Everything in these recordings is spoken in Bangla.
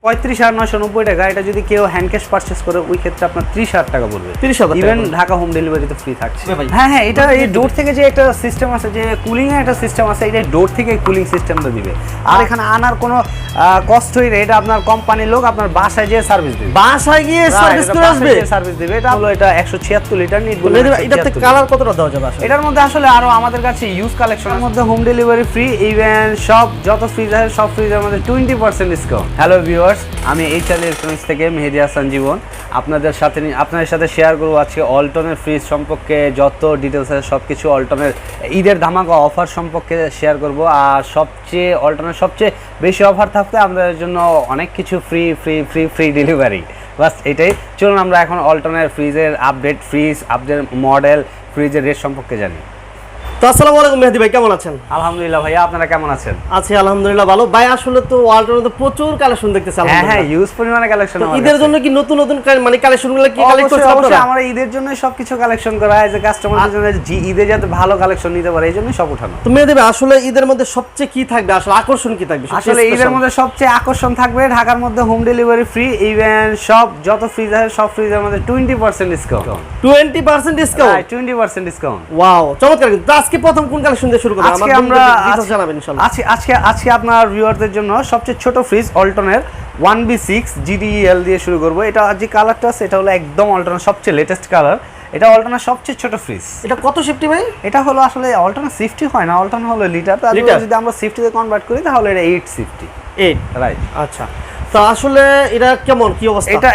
35,990 টাকা। এটা যদি কেউ হ্যান্ড ক্যাশ পারচেজ করে ওই ক্ষেত্রে আপনার 30,000 টাকা পড়বে। 30,000 ইভেন ঢাকা হোম ডেলিভারিতে ফ্রি থাকছে। হ্যাঁ হ্যাঁ, এটা এই ডোর থেকে যে একটা সিস্টেম আছে, যে কুলিং এর একটা সিস্টেম আছে, এটা ডোর থেকে কুলিং সিস্টেমটা দিবে। আর এখানে আনার কোনো কষ্টই নেই। এটা আপনার কোম্পানির লোক আপনার বাসায় গিয়ে সার্ভিস দিবে। বাসায় গিয়ে সার্ভিস করে আসবে। সার্ভিস দিবে। এটা হলো এটা 176 লিটার নিট বলে। এটাতে কালার কতটা দেওয়া যাবে আসলে? এটার মধ্যে আসলে আরো আমাদের কাছে ইউজ কালেকশনের মধ্যে হোম ডেলিভারি ফ্রি। ইভেন সব যত ফ্রিজ আছে সব ফ্রিজের মধ্যে 20% ডিসকাউন্ট। হ্যালো ভিউয়ার্স, আমি এইচএল ইলেকট্রনিক্স থেকে মেহেদী হাসান জীবন আপনাদের সাথে শেয়ার করব আজকে অল্টনের ফ্রিজ সম্পর্কে যত ডিটেলস আছে সবকিছু। অল্টনের ঈদের ধামাকা অফার সম্পর্কে শেয়ার করব। আর অল্টনের সবচেয়ে বেশি অফার থাকতে আমাদের জন্য অনেক কিছু ফ্রি ডেলিভারি। বাস এটাই। চলুন আমরা এখন অল্টনের ফ্রিজের আপডেট মডেল, ফ্রিজের রেট সম্পর্কে জানি। তো আসসালামু আলাইকুম মেহেদী ভাই, কেমন আছেন? আলহামদুলিল্লাহ ভাইয়া, আপনারা কেমন আছেন? আছি আলহামদুলিল্লাহ ভালো। ভাই আসলে তো অল্টনেতে প্রচুর কালেকশন দেখতেছি আলহামদুলিল্লাহ। হ্যাঁ, ইউজ পরিমাণে কালেকশন। ঈদের জন্য কি নতুন মানে কালেকশনগুলো কি কালেক্ট করছেন আপনারা? অবশ্যই আমরা ঈদের জন্য সবকিছু কালেকশন করা হয়, যে কাস্টমারদের জন্য ঈদে যাতে ভালো কালেকশন নিতে পারে এইজন্যই সব উঠানো। তো মেহেদী ভাই আসলে ঈদের মধ্যে সবচেয়ে কি থাকবে, আসলে আকর্ষণ কি থাকবে? আসলে ঈদের মধ্যে সবচেয়ে আকর্ষণ থাকবে ঢাকার মধ্যে হোম ডেলিভারি ফ্রি। ইভেন সব যত ফ্রিজ আছে সব ফ্রিজের মধ্যে 20% ডিসকাউন্ট। 20% ডিসকাউন্ট? 20% ডিসকাউন্ট। ওয়াও, চমৎকার। কিন্তু আজকে প্রথম কোন কালেকশন দিয়ে শুরু করব? আজকে আমরা জানাবেন ইনশাআল্লাহ। আজকে আপনার ভিউয়ারদের জন্য সবচেয়ে ছোট ফ্রিজ অল্টনের 1B6 GDEL দিয়ে শুরু করব। এটা যে কালারটা আছে এটা হলো একদম অল্টনের সবচেয়ে লেটেস্ট কালার। এটা অল্টনের সবচেয়ে ছোট ফ্রিজ। এটা কত সিফটি ভাই? এটা হলো আসলে অল্টনের সিফটি হয় না, অল্টন হলো লিটার। যদি আমরা সিফটিতে কনভার্ট করি তাহলে এটা 8 সিফটি। 8, রাইট। আচ্ছা, তো আসলে এটা কেমন কি অবস্থা?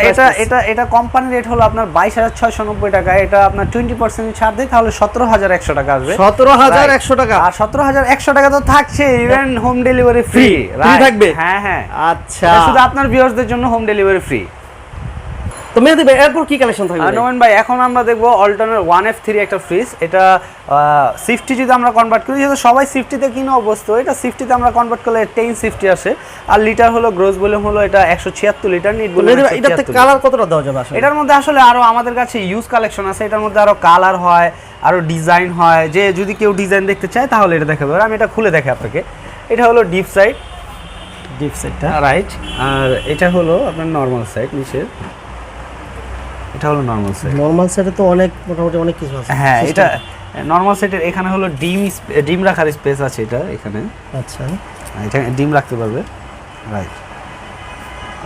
এটা কোম্পানির রেট হলো আপনার 22,690 টাকা। এটা আপনার 20% ছাড় দেয় তাহলে 17,100 টাকা আসবে। 17,100 টাকা। আর 17,100 টাকা তো থাকছে, ইভেন হোম ডেলিভারি ফ্রি থাকবে। হ্যাঁ হ্যাঁ, আচ্ছা, শুধু আপনার ভিউয়ারদের জন্য হোম ডেলিভারি ফ্রি। তো মেহেদী ভাই এরপর কি কালেকশন থাকবে? নোমান ভাই, এখন আমরা দেখবো অল্টনের 1F3 একটা ফ্রিজ। এটা সিফটি যদি আমরা কনভার্ট করি, যেহেতু সবাই সিফটিতে কিনে অবস্থ, এটা সিফটিতে আমরা কনভার্ট করলে 10 সিফটি আসে। আর লিটার হলো গ্রোস ভলিউম হলো এটা 176 লিটার নিট বলে। এটাতে কালার কতটা দেওয়া যাবে আসলে? এটার মধ্যে আসলে আরো আমাদের কাছে ইউজ কালেকশন আছে। এটার মধ্যে আরো কালার হয়, আরো ডিজাইন হয়। যে যদি কেউ ডিজাইন দেখতে চায় তাহলে এটা দেখাবো। আমি এটা খুলে দেখাই আপনাকে। এটা হলো ডিপ সাইডটা, রাইট। আর এটা হলো আপনার নরমাল সাইড নিচে। এটা হলো নরমাল সাইডে তো মোটামুটি অনেক কিছু আছে। হ্যাঁ, এটা নরমাল সাইডের এখানে হলো ডিম রাখার স্পেস আছে এটা এখানে। আচ্ছা, এটা ডিম রাখতে পারবে, রাইট।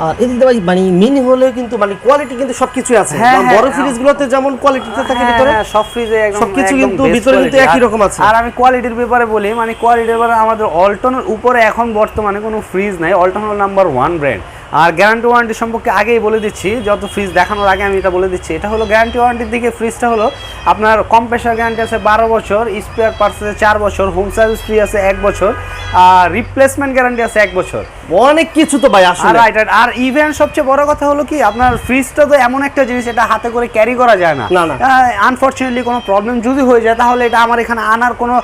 আর এদিকে ভাই মানে মিনি হলেও কিন্তু মানে কোয়ালিটি কিন্তু সবকিছু আছে। বড় ফ্রিজগুলোতে যেমন কোয়ালিটিতে থাকে ভিতরে, সব ফ্রিজে একদম সবকিছু কিন্তু ভিতরে কিন্তু একই রকম আছে। আর আমি কোয়ালিটির ব্যাপারে বলি, মানে কোয়ালিটির ব্যাপারে আমাদের অল্টনের উপরে এখন বর্তমানে কোনো ফ্রিজ নাই। অল্টন হলো নাম্বার 1 ব্র্যান্ড। আর গ্যারান্টি ওয়ারেন্টি সম্পর্কে আগেই বলে দিচ্ছি, যত ফ্রিজ দেখানোর আগে আমি এটা বলে দিচ্ছি। এটা হলো গ্যারান্টি ওয়ারেন্টির দিকে ফ্রিজটা হলো আপনার কম্প্রেসার গ্যারান্টি আছে 12 বছর, স্পেয়ার পার্টস আছে 4 বছর, হোম সার্ভিস ফ্রি আছে 1 বছর, আর রিপ্লেসমেন্ট গ্যারান্টি আছে 1 বছর। অনেক কিছু তো ভাই আসলে। রাইট। আর ইভেন সবচেয়ে বড় কথা হলো কি, আপনার ফ্রিজটা তো এমন একটা জিনিস, এটা হাতে করে ক্যারি করা যায় না। আনফরচুনেটলি কোনো প্রবলেম যদি হয়ে যায় তাহলে এটা আমার এখানে আনার কোনো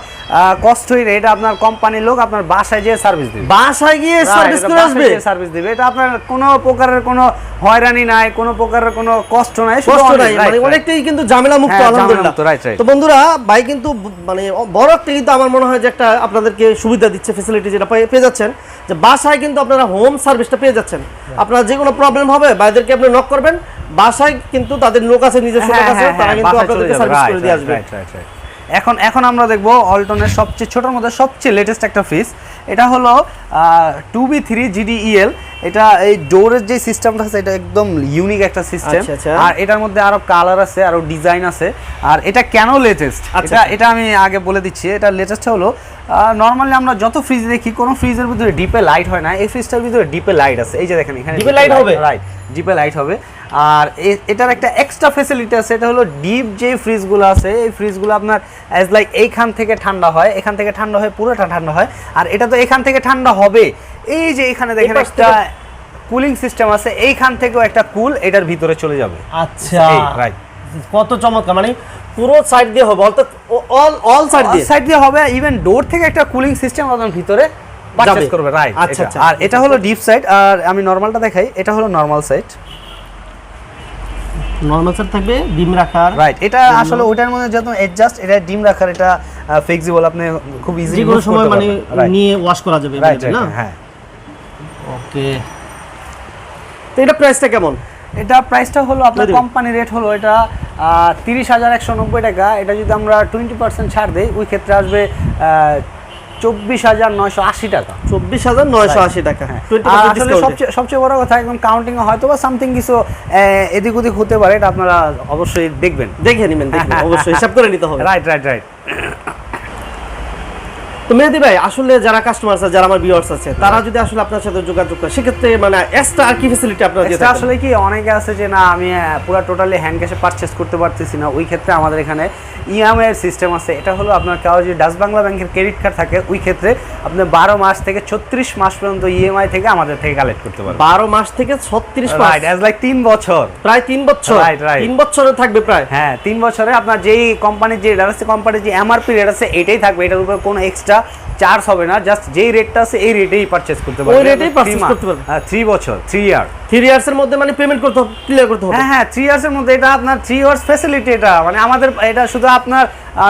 কষ্টই নেই। এটা আপনার কোম্পানির লোক আপনার বাসায় গিয়ে সার্ভিস দিবে। বাসায় গিয়ে সার্ভিস করে আসবে, সার্ভিস দিবে। এটা আপনার কোনো প্রকারের কোনো হয়রানি নাই, কোনো প্রকারের কোনো কষ্ট নাই, মানে অনেকটাই কিন্তু ঝামেলা মুক্ত আলহামদুলিল্লাহ। তো বন্ধুরা, ভাই কিন্তু মানে বড় একটা কিন্তু আমার মনে হয় যে একটা আপনাদেরকে সুবিধা দিচ্ছে, ফ্যাসিলিটি যেটা পেয়ে যাচ্ছেন, যে বাসায় কিন্তু আপনারা হোম সার্ভিসটা পেয়ে যাচ্ছেন। আপনার যে কোনো প্রবলেম হবে বাইরেকে আপনি নক করবেন, বাসায় কিন্তু তাদের লোক আছে, নিজস্ব লোক আছে, তারা কিন্তু আপনাদেরকে সার্ভিস করে দিয়ে আসবে। এখন আমরা দেখব অল্টনের সবচেয়ে ছোটর মধ্যে সবচেয়ে লেটেস্ট একটা ফ্রিজ। এটা হলো 2B3 GDEL। এটা এই ডোরের যে সিস্টেমটা আছে এটা একদম ইউনিক একটা সিস্টেম। আর এটার মধ্যে আরো কালার আছে, আরো ডিজাইন আছে। আর এটা কেন লেটেস্ট এটা আমি আগে বলে দিচ্ছি। এটা লেটেস্ট হলো নরমালি আমরা যত ফ্রিজ দেখি কোনো ফ্রিজের ভিতরে ডিপে লাইট হয় না, এই ফ্রিজটার ভিতরে ডিপে লাইট আছে। এই যে দেখেন এখানে ডিপে লাইট হবে, রাইট, ডিপে লাইট হবে। আর এটার একটা এক্সট্রা ফ্যাসিলিটি আছে, এটা হলো ডিপ যে ফ্রিজগুলো আছে এই ফ্রিজগুলো আপনার অ্যাজ লাইক এইখান থেকে ঠান্ডা হয়, এখান থেকে ঠান্ডা হয়, পুরোটা ঠান্ডা হয়। আর এটা তো এখান থেকে ঠান্ডা হবে, এই যে এখানে দেখেন একটা কুলিং সিস্টেম আছে, এইখান থেকেও একটা কুল এটার ভিতরে চলে যাবে। আচ্ছা, রাইট, কত চমৎকার। মানে পুরো সাইড দিয়ে হবে, অর্থাৎ অল সাইড দিয়ে হবে। ইভেন ডোর থেকে একটা কুলিং সিস্টেম আপনার ভিতরে পারচেজ করবে, রাইট। আচ্ছা, আর এটা হলো ডিপ সাইড। আর আমি নরমালটা দেখাই, এটা হলো নরমাল সাইড। নরমাল সাইড থাকবে ডিম রাখার, রাইট। এটা আসলে ওটার মধ্যে যত অ্যাডজাস্ট, এটা ডিম রাখার, এটা ফ্লেক্সিবল, আপনি খুব ইজিলি যে কোনো সময় মানে নিয়ে ওয়াশ করা যাবে, না? হ্যাঁ, ওকে। তো এটা প্রাইসটা কেমন? এটা প্রাইসটা হলো আপনার কোম্পানি রেট হলো এটা 30,190 টাকা। এটা যদি আমরা 20% ছাড় দেই ওই ক্ষেত্রে আসবে 24,980 টাকা। 24,980 টাকা। আসলে সবচেয়ে বড় কথা একদম কাউন্টিং হয়তো বা সামথিং কিছু এদিক ওদিক হতে পারে, এটা আপনারা অবশ্যই দেখবেন, দেখে নেবেন, অবশ্যই হিসাব করে নিতে হবে। Right right right. তো মেহেদী ভাই, আসলে যারা কাস্টমার আছে, যারা আমার ভিউয়ার্স আছে, তারা যদি আসলে আপনার সাথে যোগাযোগ করে সেক্ষেত্রে মানে এক্সট্রা আর কি ফ্যাসিলিটি আপনারা দিয়ে থাকেন? আসলে কি অনেকে আছে যে না আমি পুরো টোটালি হ্যান্ড ক্যাশে পারচেজ করতে পারতেছি না, ওই ক্ষেত্রে আমাদের এখানে ইএমআই এর সিস্টেম আছে। এটা হলো আপনার কারো যদি ডাচ বাংলা ব্যাংকের ক্রেডিট কার্ড থাকে ওই ক্ষেত্রে আপনি 12 মাস থেকে 36 মাস পর্যন্ত ইএমআই থেকে আমাদের থেকে কালেক্ট করতে পারবেন। 12 মাস থেকে 36 মাস, রাইট, অ্যাজ লাইক 3 বছর, প্রায় 3 বছর। রাইট রাইট, 3 বছরে থাকবে প্রায়। হ্যাঁ 3 বছরে আপনার যেই কোম্পানির যে রেট আছে, কোম্পানির যে এমআরপি রেট আছে এটাই থাকবে, এটার উপর কোনো এক্সট্রা চার্জ হবে না, জাস্ট যেই রেটটা আছে এই রেটেই পারচেজ করতে পারবেন। ওই রেটেই পারচেজ করতে পারবেন। 3 বছর, 3 ইয়ার। 3 ইয়ার্স এর মধ্যে মানে পেমেন্ট করতে হবে, ক্লিয়ার করতে হবে। হ্যাঁ 3 ইয়ার্স এর মধ্যে। এটা আপনার 3 ইয়ার্স ফ্যাসিলিটি, এটা মানে আমাদের এটা শুধু আপনার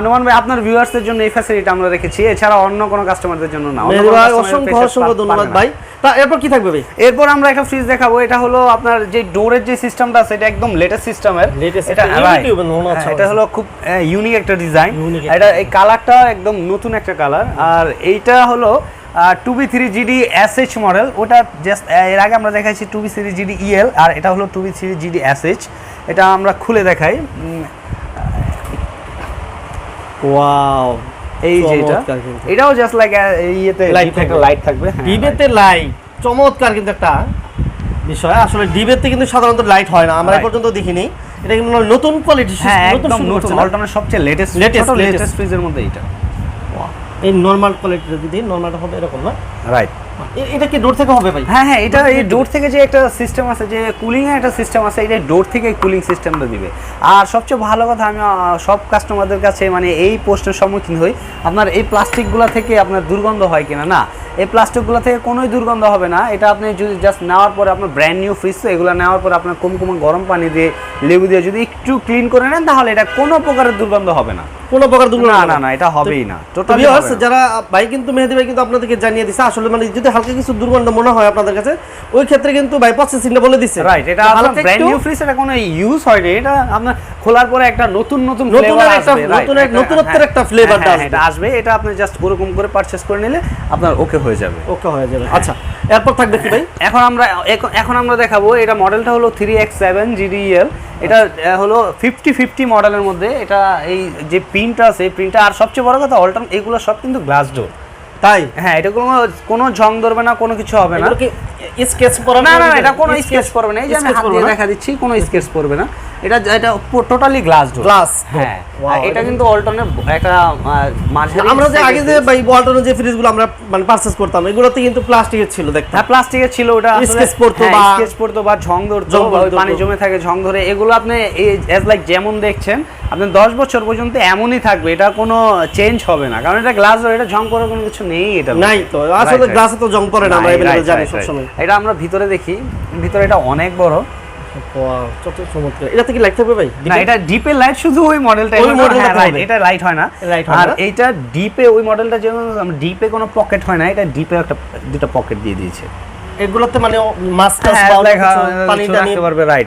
নোমান ভাই আপনার ভিউয়ার্সদের জন্য এই ফ্যাসিলিটি আমরা রেখেছি, এছাড়া অন্য কোনো কাস্টমারদের জন্য না। অসংখ্য ধন্যবাদ ভাই। তা এরপর কি থাকবে ভাই? এরপর আমরা একটা ফ্রিজ দেখাবো। এটা হলো আপনার যে ডোরের যে সিস্টেমটা আছে এটা একদম লেটেস্ট সিস্টেমের। এটা হলো খুব ইউনিক একটা ডিজাইন। এটা এই কালারটা একদম নতুন একটা কালার। আর এইটা হলো 2B3GD SH মডেল। ওটা জাস্ট এর আগে আমরা দেখাইছি 2B3GD EL, আর এটা হলো 2B3GD SH। এটা আমরা খুলে দেখাই। ওয়াও, এই যে এটাও জাস্ট লাইক ইয়েতে লাইট থাকবে, ডিবেতে লাইট, চমৎকার কিন্তু একটা বিষয়। আসলে ডিবেতে কিন্তু সাধারণত লাইট হয় না, আমরা এই পর্যন্ত দেখিনি। এটা কিন্তু নতুন কোয়ালিটি, নতুন অল্টারনেট, সবচেয়ে লেটেস্ট ফ্রিজের মধ্যে এটা। এই নরমাল কোয়ালিটিটা যদি নরমালটা হবে এরকম না, রাইট। এটা কি ডোর থেকে হবে ভাই? হ্যাঁ এটা এই ডোর থেকে যে একটা সিস্টেম আছে, যে কুলিং এর একটা সিস্টেম আছে, এটা ডোর থেকে কুলিং সিস্টেমটা দিবে। আর সবচেয়ে ভালো কথা, আমি সব কাস্টমারদের কাছে মানে এই প্রশ্নের সম্মুখীন হই, আপনার এই প্লাস্টিকগুলো থেকে আপনার দুর্গন্ধ হয় কিনা। না, এই প্লাস্টিকগুলো থেকে কোনোই দুর্গন্ধ হবে না। এটা আপনি যদি জাস্ট নেওয়ার পরে আপনার ব্র্যান্ড নিউ ফ্রিজ, তো এগুলো নেওয়ার পরে আপনার কুমকুমে গরম পানি দিয়ে লেবু দিয়ে যদি একটু ক্লিন করে নেন তাহলে এটা কোনো প্রকারের দুর্গন্ধ হবে না, কোনো প্রকার দুর্গন্ধ না না, এটা হবেই না টোটালি। যারা ভাই কিন্তু মেহেদী ভাই কিন্তু আপনাদেরকে জানিয়ে দিছে, আসলে মানে যদি হালকা কিছু দুর্গন্ধ মনে হয় আপনাদের কাছে, ওই ক্ষেত্রে কিন্তু ভাই প্রসেসিংটা বলে দিচ্ছে। রাইট, এটা আপনার ব্র্যান্ড নিউ ফ্রিজ, এটা কোনো ইউজ হয়নি, এটা আপনার খোলার পরে একটা নতুনত্বের একটা ফ্লেভারটা আসবে। এটা আপনি জাস্ট ওরকম করে পারচেজ করে নিলে আপনার ওকে হয়ে যাবে। আচ্ছা, এরপর থাকবে কি ভাই? এখন আমরা দেখাবো, এটা মডেলটা হলো 3X7GDEL। এটা হলো 50-50 মডেলের মধ্যে। এটা এই যে প্রিন্টটা আছে, প্রিন্টটা, আর সবচেয়ে বড় কথা অল্টার এগুলো সব কিন্তু গ্লাস ডোর। তাই? হ্যাঁ, এটা কোনো ঝং ধরবে না, কোনো কিছু হবে না। স্কেচ পড়বে না, এটা কোনো স্কেচ পড়বে না। এই যে আমি হাত দিয়ে দেখা দিচ্ছি, কোনো স্কেচ পড়বে না। এটা টোটালি গ্লাস ডোর। হ্যাঁ, এটা কিন্তু অল্টারনেট একটা মাঝারি। আমরা যে আগে যে ভাই অল্টারনেট যে ফ্রিজগুলো আমরা মানে পারচেজ করতাম, এগুলোতে কিন্তু প্লাস্টিকের ছিল, দেখতে। হ্যাঁ, প্লাস্টিকের ছিল। ওটা স্কেচ পড়তো বা ঝং ধরতো, পানি জমে থাকে, ঝং ধরে। এগুলো আপনি এজ লাইক যেমন দেখছেন আপনি 10 বছর পর্যন্ত এমনই থাকবে, এটা কোনো চেঞ্জ হবে না, কারণ এটা গ্লাস ডোর। এটা ঝং করার কোনো কিছু নেই, এটা নাই তো। আসলে গ্লাসে তো ঝং পড়ে না, আমরা এগুলো জানি সব সময়। এটা আমরা ভিতরে দেখি, ভিতরে এটা অনেক বড়। এটা থেকে লাইট থাকবে ভাই? না, এটা ডিপে লাইট, শুধু ওই মডেলটা, এটা লাইট হয় না। আর এইটা ডিপে ওই মডেলটা যেমন ডিপে কোনো পকেট হয় না, এটা ডিপে একটা দুটো পকেট দিয়ে দিয়েছে। এগুলোতে মানে মাছ টাছ পানি রাখতে পারবে, রাইট,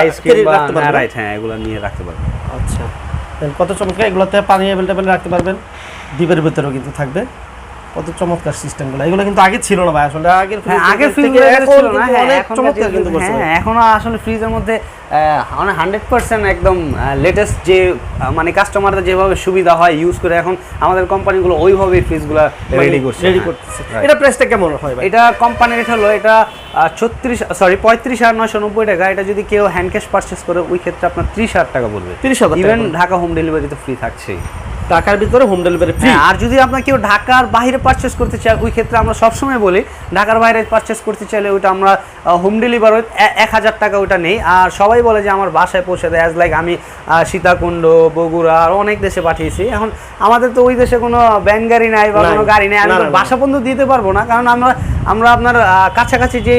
আইসক্রিম বা রাইট, হ্যাঁ এগুলো নিয়ে রাখতে পারবে। আচ্ছা, কত চমৎকার। এগুলোতে পানি অ্যাভেলেবল রাখতে পারবেন, ডিপের ভিতরেও কিন্তু থাকবে। কত চমৎকার সিস্টেমগুলো, এগুলো কিন্তু আগে ছিল না ভাই। আসলে আগের ফ্রিজ ছিল না, অনেক চমৎকার কিন্তু করছে। হ্যাঁ, এখনো আসলে ফ্রিজের মধ্যে 100% একদম লেটেস্ট যে মানে কাস্টমারদের যেভাবে সুবিধা হয় ইউজ করে, এখন আমাদের কোম্পানিগুলো ওইভাবে ফ্রিজগুলো রেডি করতেছে। এটা প্রাইসটা কেমন হয় ভাই? এটা কোম্পানি রেট হলো এটা 35,990 টাকা। এটা যদি কেউ হ্যান্ড ক্যাশ পারচেজ করে ওই ক্ষেত্রে আপনার 30,000 টাকা পড়বে। 30,000, ইভেন ঢাকা হোম ডেলিভারি তো ফ্রি থাকছেই। ঢাকার ভিতরে হোম ডেলিভারি ফ্রি। আর যদি আপনার কেউ ঢাকার বাইরে পারচেজ করতে চায় ওই ক্ষেত্রে আমরা সবসময় বলি ঢাকার বাইরে পারচেজ করতে চাইলে ওইটা আমরা হোম ডেলিভারি 1,000 টাকা ওইটা নেই। আর সবাই বলে যে আমার বাসায় পৌঁছে দেয়, অ্যাজ লাইক আমি সীতাকুণ্ড, বগুড়া আর অনেক দেশে পাঠিয়েছি। এখন আমাদের তো ওই দেশে কোনো ব্যান গাড়ি নাই বা কোনো গাড়ি নেই, আমি তো বাসা পর্যন্ত দিতে পারবো না, কারণ আমরা আপনার কাছাকাছি যে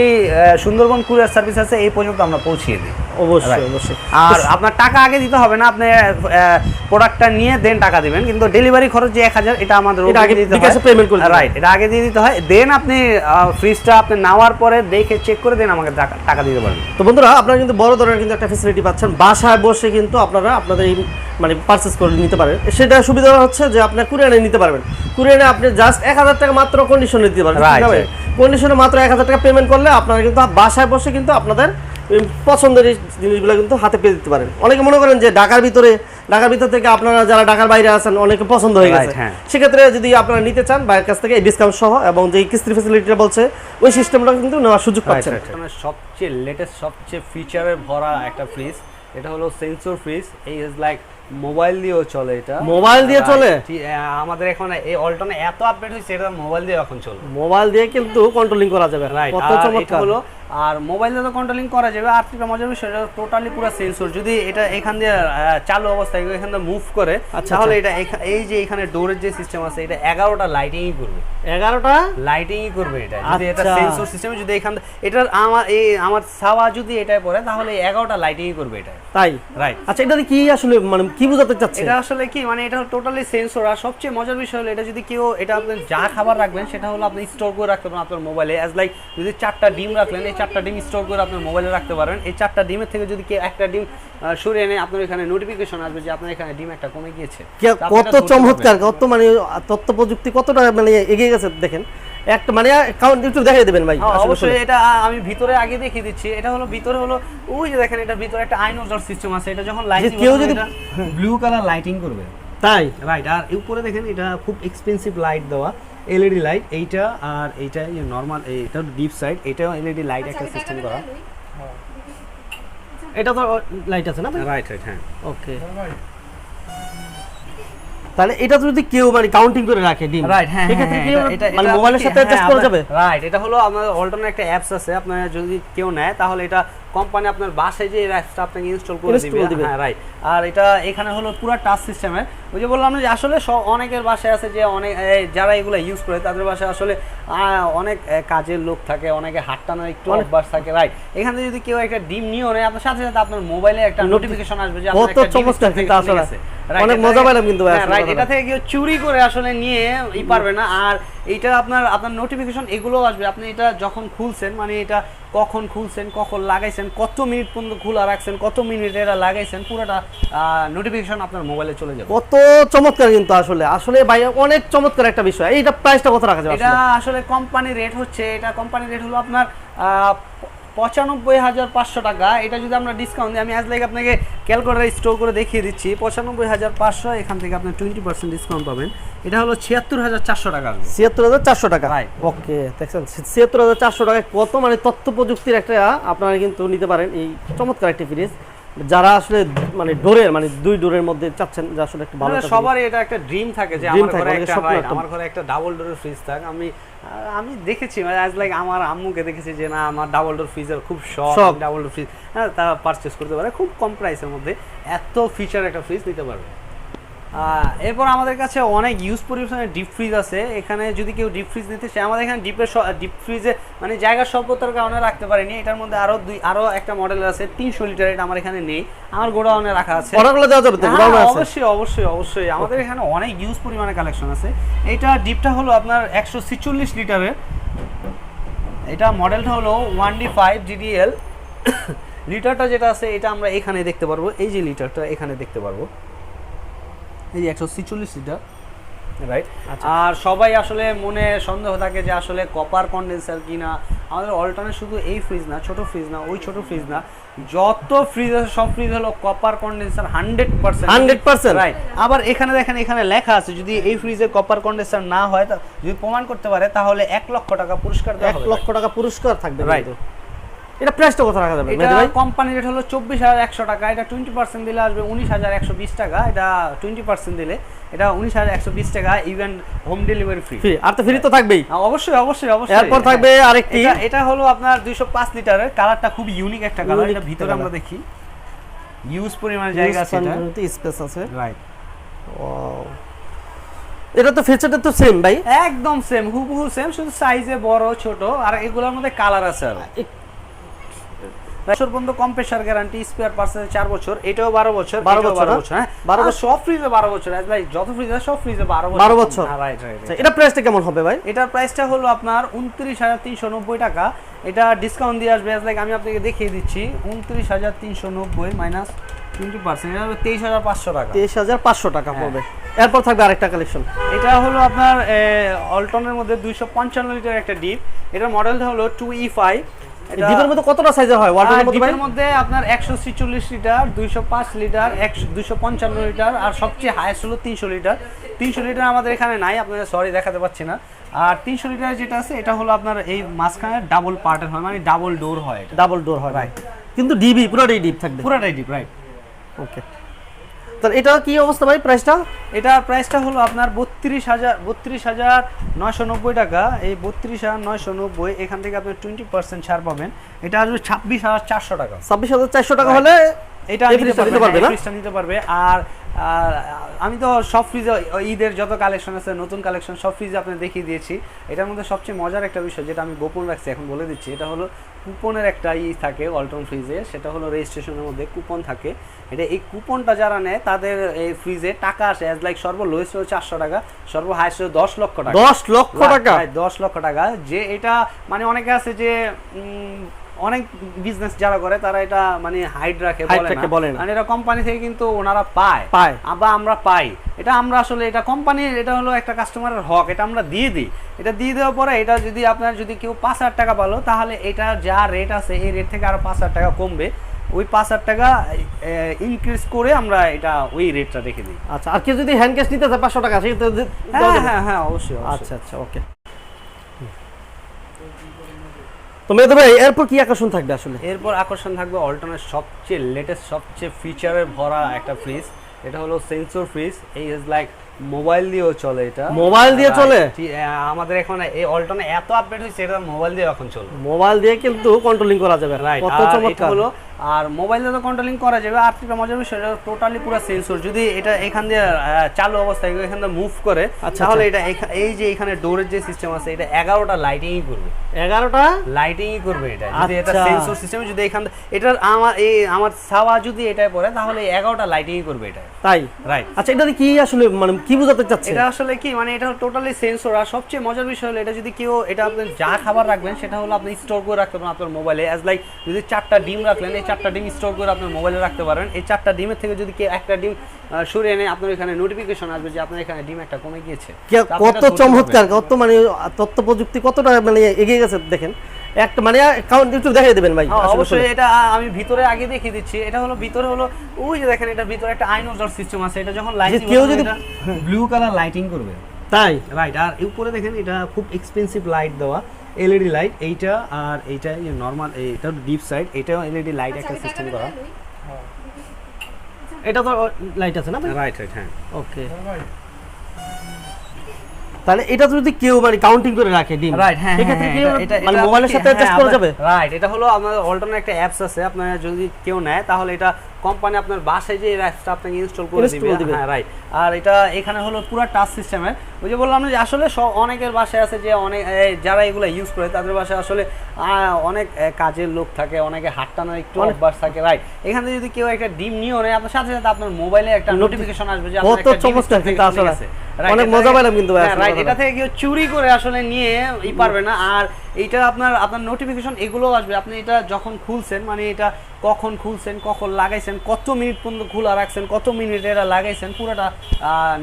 সুন্দরবন কুরিয়ার সার্ভিস আছে এই পর্যন্ত আমরা পৌঁছিয়ে দিই। অবশ্যই অবশ্যই। আর আপনার টাকা আগে দিতে হবে না, আপনি প্রোডাক্টটা নিয়ে দেন টাকা দিবেন, কিন্তু ডেলিভারি খরচ যে 1000 এটা আমাদের আগে বিকাশে পেমেন্ট করতে, রাইট, এটা আগে দিয়ে দিতে হয়। দেন আপনি ফ্রিজটা আপনি নেওয়ার পরে দেখে চেক করে দেন আমাকে টাকা দিতে পারবেন। তো বন্ধুরা আপনারা কিন্তু বড় ধরনের কিন্তু একটা ফ্যাসিলিটি পাচ্ছেন, বাসায় বসে কিন্তু আপনারা আপনাদের এই মানে পারচেজ করে নিতে পারেন। সেটা সুবিধা হচ্ছে যে আপনি কুরিয়ারে নিতে পারবেন, কুরিয়ারে আপনি জাস্ট 1000 টাকা মাত্র কন্ডিশনে দিতে পারবেন, ঠিক আছে? কন্ডিশনে মাত্র 1000 টাকা পেমেন্ট করলে আপনারা কিন্তু বাসায় বসে কিন্তু আপনাদের পছন্দের জিনিসগুলো কিন্তু হাতে পেয়ে দিতে পারেন। অনেকে মনে করেন যে ঢাকার ভিতর থেকে আপনারা যারা ঢাকার বাইরে আছেন অনেকে পছন্দ হয়ে গেছে, সেক্ষেত্রে যদি আপনারা নিতে চান বাইরের কাছ থেকে ডিসকাউন্ট সহ এবং যে কিস্তির ফ্যাসিলিটিটা বলছে ওই সিস্টেমটা কিন্তু নেওয়ার সুযোগ পাচ্ছেন। সবচেয়ে লেটেস্ট সবচেয়ে ফিচারে ভরা একটা ফ্রিজ, এটা হলো সেন্সর ফ্রিজ। এই ইজ লাইক মোবাইল দিয়েও চলে, এটা মোবাইল দিয়ে চলে। আমাদের এখন এই অল্টনে এত আপডেট হয়েছে, এটা মোবাইল দিয়ে এখন চলে, মোবাইল দিয়ে কিন্তু কন্ট্রোলিং করা যাবে, কত চমৎকার হলো। আর মোবাইল দিয়ে তো কন্ট্রোলিং করা যাবে। আর একটা মজার বিষয়, এটা টোটালি পুরো সেন্সর। যদি এটা এখান দিয়ে চালু অবস্থায় এখান দিয়ে মুভ করে, তাহলে এটা এই যে এখানে ডোরের যে সিস্টেম আছে, এটা 11টা লাইটিংই করবে, 11টা লাইটিংই করবে এটা। যদি এটা সেন্সর সিস্টেমে যদি এখান এটা আমার ছাওয়া যদি এটাই পড়ে, তাহলে 11টা লাইটিংই করবে এটা, তাই রাইট। আচ্ছা, এটা কি আসলে মানে কি বোঝাতে চাচ্ছেন? এটা আসলে কি মানে এটা টোটালি সেন্সর। আর সবচেয়ে মজার বিষয় হলো, এটা যদি কেউ এটা আপনি যা খাবার রাখবেন সেটা হলো আপনি স্টোর করে রাখতে পারেন আপনার মোবাইলে। অ্যাজ লাইক যদি 4টা ডিম রাখলেন, এই 4টা ডিম স্টোর করে আপনার মোবাইলে রাখতে পারেন। এই 4টা ডিমের থেকে যদি কেউ একটা ডিম সরিয়ে এনে আপনার এখানে নোটিফিকেশন আসবে যে আপনার এখানে ডিম একটা কমে গিয়েছে। কত চমৎকার, কত মানে তথ্য প্রযুক্তি কতটা মানে এগিয়ে গেছে দেখেন। একটা মানে কাউন্ট একটু দেখাই দেবেন ভাই? অবশ্যই, এটা আমি ভিতরে আগে দেখিয়ে দিচ্ছি। এটা হলো ভিতরে হলো ওই যে দেখেন, এটা ভিতরে একটা আইনোজার সিস্টেম আছে। এটা যখন লাইট কেউ যদি ব্লু কালার লাইটিং করবে, তাই রাইট। আর উপরে দেখেন এটা খুব এক্সপেন্সিভ লাইট দেওয়া, এলইডি লাইট এইটা। আর এইটা নরমাল, এইটা ডিপ সাইড, এটাও এলইডি লাইট একটা সিস্টেম করা। এটা তো লাইট আছে না? রাইট রাইট, হ্যাঁ, ওকে। তাহলে এটা যদি কেউ মানে কাউন্টিং করে রাখে ডিম, রাইট, হ্যাঁ, এটা মানে মোবাইলের সাথে অ্যাটাচ করা যাবে, রাইট। এটা হলো আমাদের অল্টারনেট একটা অ্যাপস আছে, আপনারা যদি কেউ নেয় তাহলে এটা কোম্পানি আপনার বাসায় যে অ্যাপসটা আপনাকে ইনস্টল করে দিবে, হ্যাঁ রাইট। আর এটা এখানে হলো পুরো টাচ সিস্টেমের। ওই যে বললাম না যে আসলে অনেকের বাসায় আছে যে অনেক যারা এগুলো ইউজ করে তাদের বাসায় আসলে অনেক কাজের লোক থাকে, অনেকে হাত টানার একটু অভ্যাস থাকে, রাইট। এখানে যদি কেউ একটা ডিম নিয়েও নেয়, আপনার সাথে সাথে আপনার মোবাইলে একটা নোটিফিকেশন আসবে যে আপনার একটা ডিম আছে। অনেক মজা পাইলাম কিন্তু, রাইট। এটা থেকে কেউ চুরি করে আসলে নিয়ে পারবে না। আর এটা আপনার নোটিফিকেশন এগুলো আসবে, আপনি এটা যখন খুলছেন, মানে এটা কখন খুলছেন, কখন লাগাইছেন, কত মিনিট পর্যন্ত খোলা রাখছেন, কত মিনিট এটা লাগাইছেন, পুরোটা নোটিফিকেশন আপনার মোবাইলে চলে যাবে। কত চমৎকার কিন্তু আসলে আসলে ভাই, অনেক চমৎকার একটা বিষয়। এইটা প্রাইসটা কত রাখা যাবে? এটা আসলে কোম্পানি রেট হচ্ছে, এটা কোম্পানি রেট হলো আপনার 95,500 টাকা। এটা যদি আমরা ডিসকাউন্ট দিই, আমি আজ লাইক আপনাকে ক্যালকুলেটার স্টোর করে দেখিয়ে দিচ্ছি, 95,500, এখান থেকে আপনি 20% ডিসকাউন্ট পাবেন। এটা হলো 76,400 টাকা। 76,400 টাকা, ওকে। দেখছেন 76,400 টাকায় কত মানে তথ্য প্রযুক্তির একটা আপনারা কিন্তু নিতে পারেন এই চমৎকার একটা ফ্রিজ। যারা আসলে মানে ডোরের মানে দুই ডোরের মধ্যে চাচ্ছেন যে আসলে একটা ভালো, সবারই এটা একটা ড্রিম থাকে যে আমার ঘরে একটা ডাবল ডোরের ফ্রিজ থাক। আমি দেখেছি আজ লাইক আমার আম্মুকে দেখেছি যে না আমার ডাবল ডোর ফ্রিজের খুব শখ, ডাবল ডোর ফ্রিজ তা পারচেজ করতে পারে খুব কম প্রাইসের মধ্যে, এত ফিচার একটা ফ্রিজ নিতে পারবে। এরপর আমাদের কাছে অনেক ইউজ পরিবেশনের ডিপ ফ্রিজ আছে। এখানে যদি কেউ ডিপ ফ্রিজ নিতে চায়, আমাদের এখানে ডিপ ফ্রিজে মানে জায়গা স্বল্পতার কারণে রাখতে পারিনি। এটার মধ্যে আরো একটা মডেল আছে 300 লিটার, এটা আমার এখানে নেই, আমার গোডাউনে রাখা আছে। অবশ্যই অবশ্যই অবশ্যই, আমাদের এখানে অনেক ইউজ পরিমাণে কালেকশন আছে। এটা ডিপটা হলো আপনার 146 লিটারের, এটা মডেলটা হলো 1D5 GDL। লিটারটা যেটা আছে এটা আমরা এখানে দেখতে পারবো, এই যে লিটারটা এখানে দেখতে পারবো, এই যে 146 লিটার, রাইট। আর সবাই আসলে মনে সন্দেহ থাকে যে আসলে কপার কন্ডেন্সার কিনা। আমাদের অল্টারনেট শুধু এই ফ্রিজ না, ছোট ফ্রিজ না, ওই ছোট ফ্রিজ না, যত ফ্রিজ আছে সব ফ্রিজ হলো কপার কন্ডেন্সার 100%, রাইট। আবার এখানে দেখেন, এখানে লেখা আছে যদি এই ফ্রিজে কপার কন্ডেন্সার না হয়, যদি প্রমাণ করতে পারে তাহলে 1 লক্ষ টাকা পুরস্কার দেওয়া হবে। 1 লক্ষ টাকা পুরস্কার থাকবে, রাইট। এটা প্রাইসটা কত রাখা যাবে? এটা কোম্পানি রেট হলো 24,100 টাকা। এটা 20% দিলে আসবে 19,120 টাকা। এটা 20% দিলে এটা 19,120 টাকা, ইভেন হোম ডেলিভারি ফ্রি। আর তো ফ্রি তো থাকবেই, অবশ্যই অবশ্যই অবশ্যই। এরপর থাকবে আরেকটি, এটা হলো আপনার 205 লিটারের, কালারটা খুব ইউনিক একটা কালার। এটা ভিতরে আমরা দেখি ইউজ পরিমাণ জায়গা আছে, এটা স্পেস আছে, রাইট। ওয়াও, এটা তো ফিচারটা তো সেম ভাই, একদম সেম, হুবহু সেম, শুধু সাইজে বড় ছোট। আর এগুলোর মধ্যে কালার আছে, আর বছর পর্যন্ত কম্প্রেসার গ্যারান্টি, স্পেয়ার পার্টসের 4 বছর, এটাও 12 বছর, 12 বছর, হ্যাঁ 12 বছর, সব ফ্রিজে 12 বছর। ভাই যত ফ্রিজ আছে সব ফ্রিজে 12 বছর। Right right. এটা প্রাইসটা কেমন হবে ভাই? এটার প্রাইসটা হলো আপনার 29390 টাকা। এটা ডিসকাউন্ট দিয়ে আসবে, লাইক আমি আপনাকে দেখিয়ে দিচ্ছি, 29390 মাইনাস 20%, এটা হবে 23500 টাকা। 23500 টাকা পড়বে। এরপর থাকবে আরেকটা কালেকশন, এটা হলো আপনার অল্টনের মধ্যে 255 লিটার একটা ডিপ। এটার মডেলটা হলো 2E5। ডিপের মধ্যে কতটা সাইজের হয়? ওয়ালটনের মধ্যে ভাই? ডিপের মধ্যে আপনার 146 লিটার, 205 লিটার, 255 লিটার, আর সবচেয়ে হাইয়েস্ট হলো 300 লিটার। 300 লিটার আমাদের এখানে নাই, আপনাদের সরি দেখাতে পাচ্ছি না। আর 300 লিটার যেটা আছে এটা হলো আপনার এই মাঝখানে ডাবল পার্টের হয়, মানে ডাবল ডোর হয়। ডাবল ডোর হয়, রাইট। কিন্তু ডিবি পুরোটাই ডিপ থাকবে, পুরোটাই ডিপ, রাইট। ওকে। তাহলে এটা কি অবস্থা ভাই প্রাইসটা? এটার প্রাইসটা হলো আপনার 32990 টাকা। এই 32990 এখান থেকে আপনি 20% ছাড় পাবেন। এটা আসবে 26400 টাকা। 26400 টাকা হলে এটা নিতে পারবে না, ফ্রিজটা নিতে পারবে। আর আমি তো সব ফ্রিজে ঈদের যত কালেকশন আছে, নতুন কালেকশন সব ফ্রিজে আপনাদের দেখিয়ে দিয়েছি। এটার মধ্যে সবচেয়ে মজার একটা বিষয় যেটা আমি গোপন রাখছি, এখন বলে দিচ্ছি, এটা হলো কুপনের একটা থাকে ওয়ালটন ফ্রিজে, সেটা হলো রেজিস্ট্রেশনের মধ্যে কুপন থাকে। এটা এই কুপনটা যারা নেয় তাদের এই ফ্রিজে টাকা আসে অ্যাজ লাইক সর্বলোয়েস্ট হলো 400 টাকা, সর্ব হাইয়েস্ট হলো 10 লক্ষ টাকা। 10 লক্ষ টাকা? 10 লক্ষ টাকা। যে এটা মানে অনেকে আছে যে অনেক বিজনেস যারা করে তারা এটা মানে হাইড রাখে, বলে না, মানে এটা কোম্পানি থেকে কিন্তু ওনারা পায় বা আমরা পাই। এটা আমরা আসলে এটা কোম্পানির, এটা হলো একটা কাস্টমারের হক, এটা আমরা দিয়ে দিই। এটা দিয়ে দেওয়ার পরে এটা যদি আপনার যদি কেউ 5000 টাকা পালো, তাহলে এটা যা রেট আছে এই রেট থেকে আরো 5000 টাকা কমবে। ওই 5000 টাকা ইনক্রিজ করে আমরা এটা ওই রেটটা রেখে দিই। আচ্ছা, আর কেউ যদি হ্যান্ড ক্যাশ নিতে চায় 500 টাকা, সেটা হ্যাঁ অবশ্যই। আচ্ছা আচ্ছা, ওকে। তো মেয়ে ভাই এরপর কি আকর্ষণ থাকবে আসলে? এরপর আকর্ষণ থাকবে অল্টনের সবচেয়ে লেটেস্ট, সবচেয়ে ফিচারে ভরা একটা ফ্রিজ। এটা হলো সেন্সর ফ্রিজ। এই ইজ লাইক মোবাইল দিয়েও চলে। এটা মোবাইল দিয়ে চলে? আমাদের এখন এই অল্টনে এত আপডেট হয়েছে, এটা মোবাইল দিয়ে এখন চলে। মোবাইল দিয়ে কিন্তু কন্ট্রোলিং করা যাবে, রাইট। কত চমৎকার হলো। আর মোবাইল দিয়ে তো কন্ট্রোলিং করা যাবে। আর একটা মজার বিষয়, এটা টোটালি পুরো সেন্সর। যদি এটা এখান দিয়ে চালু অবস্থায় এখান দিয়ে মুভ করে, তাহলে এটা এই যে এখানে ডোরের যে সিস্টেম আছে, এটা 11টা লাইটিংই করবে। 11টা লাইটিংই করবে এটা, যদি এটা সেন্সর সিস্টেমে যদি এখান এটা আমার ছাওয়া যদি এটায় পড়ে, তাহলে 11টা লাইটিংই করবে এটা। তাই? রাইট। আচ্ছা, এটা কি আসলে মানে কি বোঝাতে চাচ্ছে? এটা আসলে কি মানে এটা টোটালি সেন্সর। আর সবচেয়ে মজার বিষয় হলো, এটা যদি কেউ এটা আপনি যা খাবার রাখবেন সেটা হলো আপনি স্টোর করে রাখতে পারেন আপনার মোবাইলে। অ্যাজ লাইক যদি 4টা ডিম রাখলেন, এই 4টা ডিম স্টোর করে আপনার মোবাইলে রাখতে পারেন। এই 4টা ডিমের থেকে যদি কেউ একটা ডিম সরিয়ে এনে আপনার এখানে নোটিফিকেশন আসবে যে আপনার এখানে ডিম একটা কমে গিয়েছে। কত চমৎকার, কত মানে তথ্য প্রযুক্তি কতটা মানে এগিয়ে গেছে দেখেন। একটা মানে কাউন্ট একটু দেখাই দিবেন ভাই? অবশ্যই। এটা আমি ভিতরে আগে দেখিয়ে দিচ্ছি। এটা হলো ভিতরে হলো ওই যে দেখেন, এটা ভিতরে একটা আইনোজার সিস্টেম আছে। এটা যখন লাইটিং, কেউ যদি ব্লু কালার লাইটিং করবে। তাই? রাইট। আর উপরে দেখেন এটা খুব এক্সপেন্সিভ লাইট দেওয়া, এলইডি লাইট। এইটা আর এইটা নরমাল, এইটা ডিপ সাইড, এটাও এলইডি লাইট একটা সিস্টেম করা। এটা তো লাইট আছে না? রাইট রাইট, হ্যাঁ। ওকে। তাহলে এটা যদি কেউ মানে কাউন্টিং করে রাখে ডিম, রাইট, হ্যাঁ, এটা মানে মোবাইলের সাথে অ্যাটাচ করা যাবে? রাইট। এটা হলো আমাদের অল্টারনেট একটা অ্যাপস আছে, আপনারা যদি কেউ নেয় তাহলে এটা কোম্পানি আপনার বাসায় যে অ্যাপসটা আপনাকে ইনস্টল করে দিবে। হ্যাঁ, রাইট। আর এটা এখানে হলো পুরো টাচ সিস্টেমের। ওই যে বললাম যে আসলে অনেকের বাসায় আছে যে অনেক যারা এগুলো ইউজ করে তাদের বাসায় আসলে অনেক কাজের লোক থাকে, অনেকে হাঁটানোর একটু অভ্যাস থাকে। রাইট। এখান থেকে যদি কেউ একটা ডিম নিয়ে নেয়, আপনার সাথে সাথে আপনার মোবাইলে একটা নোটিফিকেশন আসবে যে আপনার একটা ডিম আছে। অনেক মজা পেলাম কিন্তু ভাই। রাইট। এটা থেকে কেউ চুরি করে আসলে নিয়ে পারবে না। আর এইটা আপনার নোটিফিকেশন এগুলো আসবে, আপনি এটা যখন খুলছেন, মানে এটা কখন খুলছেন, কখন লাগাইছেন, কত মিনিট পর্যন্ত খোলা রাখছেন, কত মিনিট এটা লাগাইছেন, পুরোটা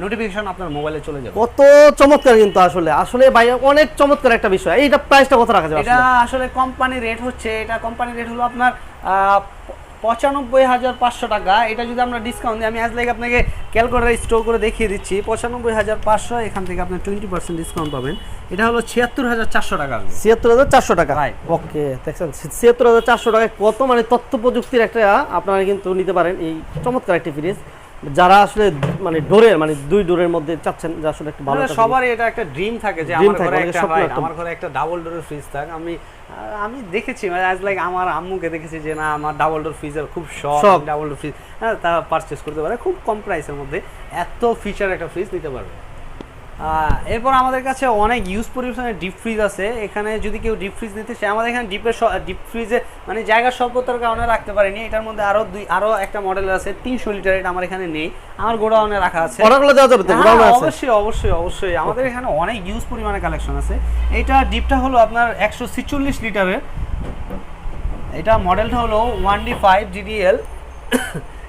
নোটিফিকেশন আপনার মোবাইলে চলে যাবে। কত চমৎকার কিন্তু আসলে আসলে ভাই অনেক চমৎকার একটা বিষয়। এইটা প্রাইসটা কত রাখা যাবে? এটা আসলে কোম্পানি রেট হচ্ছে, এটা কোম্পানি রেট হলো আপনার 95,500 টাকা। এটা যদি আমরা ডিসকাউন্ট দিই, আমি আজ লাইক আপনাকে ক্যালকুলেটার স্টোর করে দেখিয়ে দিচ্ছি, 95,500, এখান থেকে আপনি 20% ডিসকাউন্ট পাবেন। এটা হলো 76,400 টাকা। 76,400 টাকা। ওকে, দেখছেন 76,400 টাকায় কত মানে তথ্য প্রযুক্তির একটা আপনারা কিন্তু নিতে পারেন এই চমৎকার একটা ফ্রিজ। যারা আসলে মানে ডোরের মানে দুই ডোরের মধ্যে চাচ্ছেন যে আসলে একটা ভালো, সবারই এটা একটা ড্রিম থাকে যে আমার ঘরে একটা ডাবল ডোরের ফ্রিজ থাক। আমি দেখেছি আজ লাইক আমার আম্মুকে দেখেছি যে না আমার ডাবল ডোর ফ্রিজের খুব শখ, ডাবল ডোর ফ্রিজ, হ্যাঁ, তা পারচেজ করতে পারে খুব কম প্রাইসের মধ্যে। এত ফিচার একটা ফ্রিজ নিতে পারবে। এরপর আমাদের কাছে অনেক ইউজ পরিমাণে ডিপ ফ্রিজ আছে। এখানে যদি কেউ ডিপ ফ্রিজ নিতে চায়, আমাদের এখানে ডিপ ফ্রিজে মানে জায়গা স্বল্পতার কারণে রাখতে পারিনি। এটার মধ্যে আরো একটা মডেল আছে 300 লিটার, এটা আমার এখানে নেই, আমার গোডাউনে রাখা আছে। অর্ডারগুলো দেওয়া যাবে তো? গোডাউনে আছে অবশ্যই আমাদের এখানে অনেক ইউজ পরিমাণে কালেকশন আছে। এটা ডিপটা হলো আপনার 146 লিটারের, এটা মডেলটা হলো 1D5 GDL।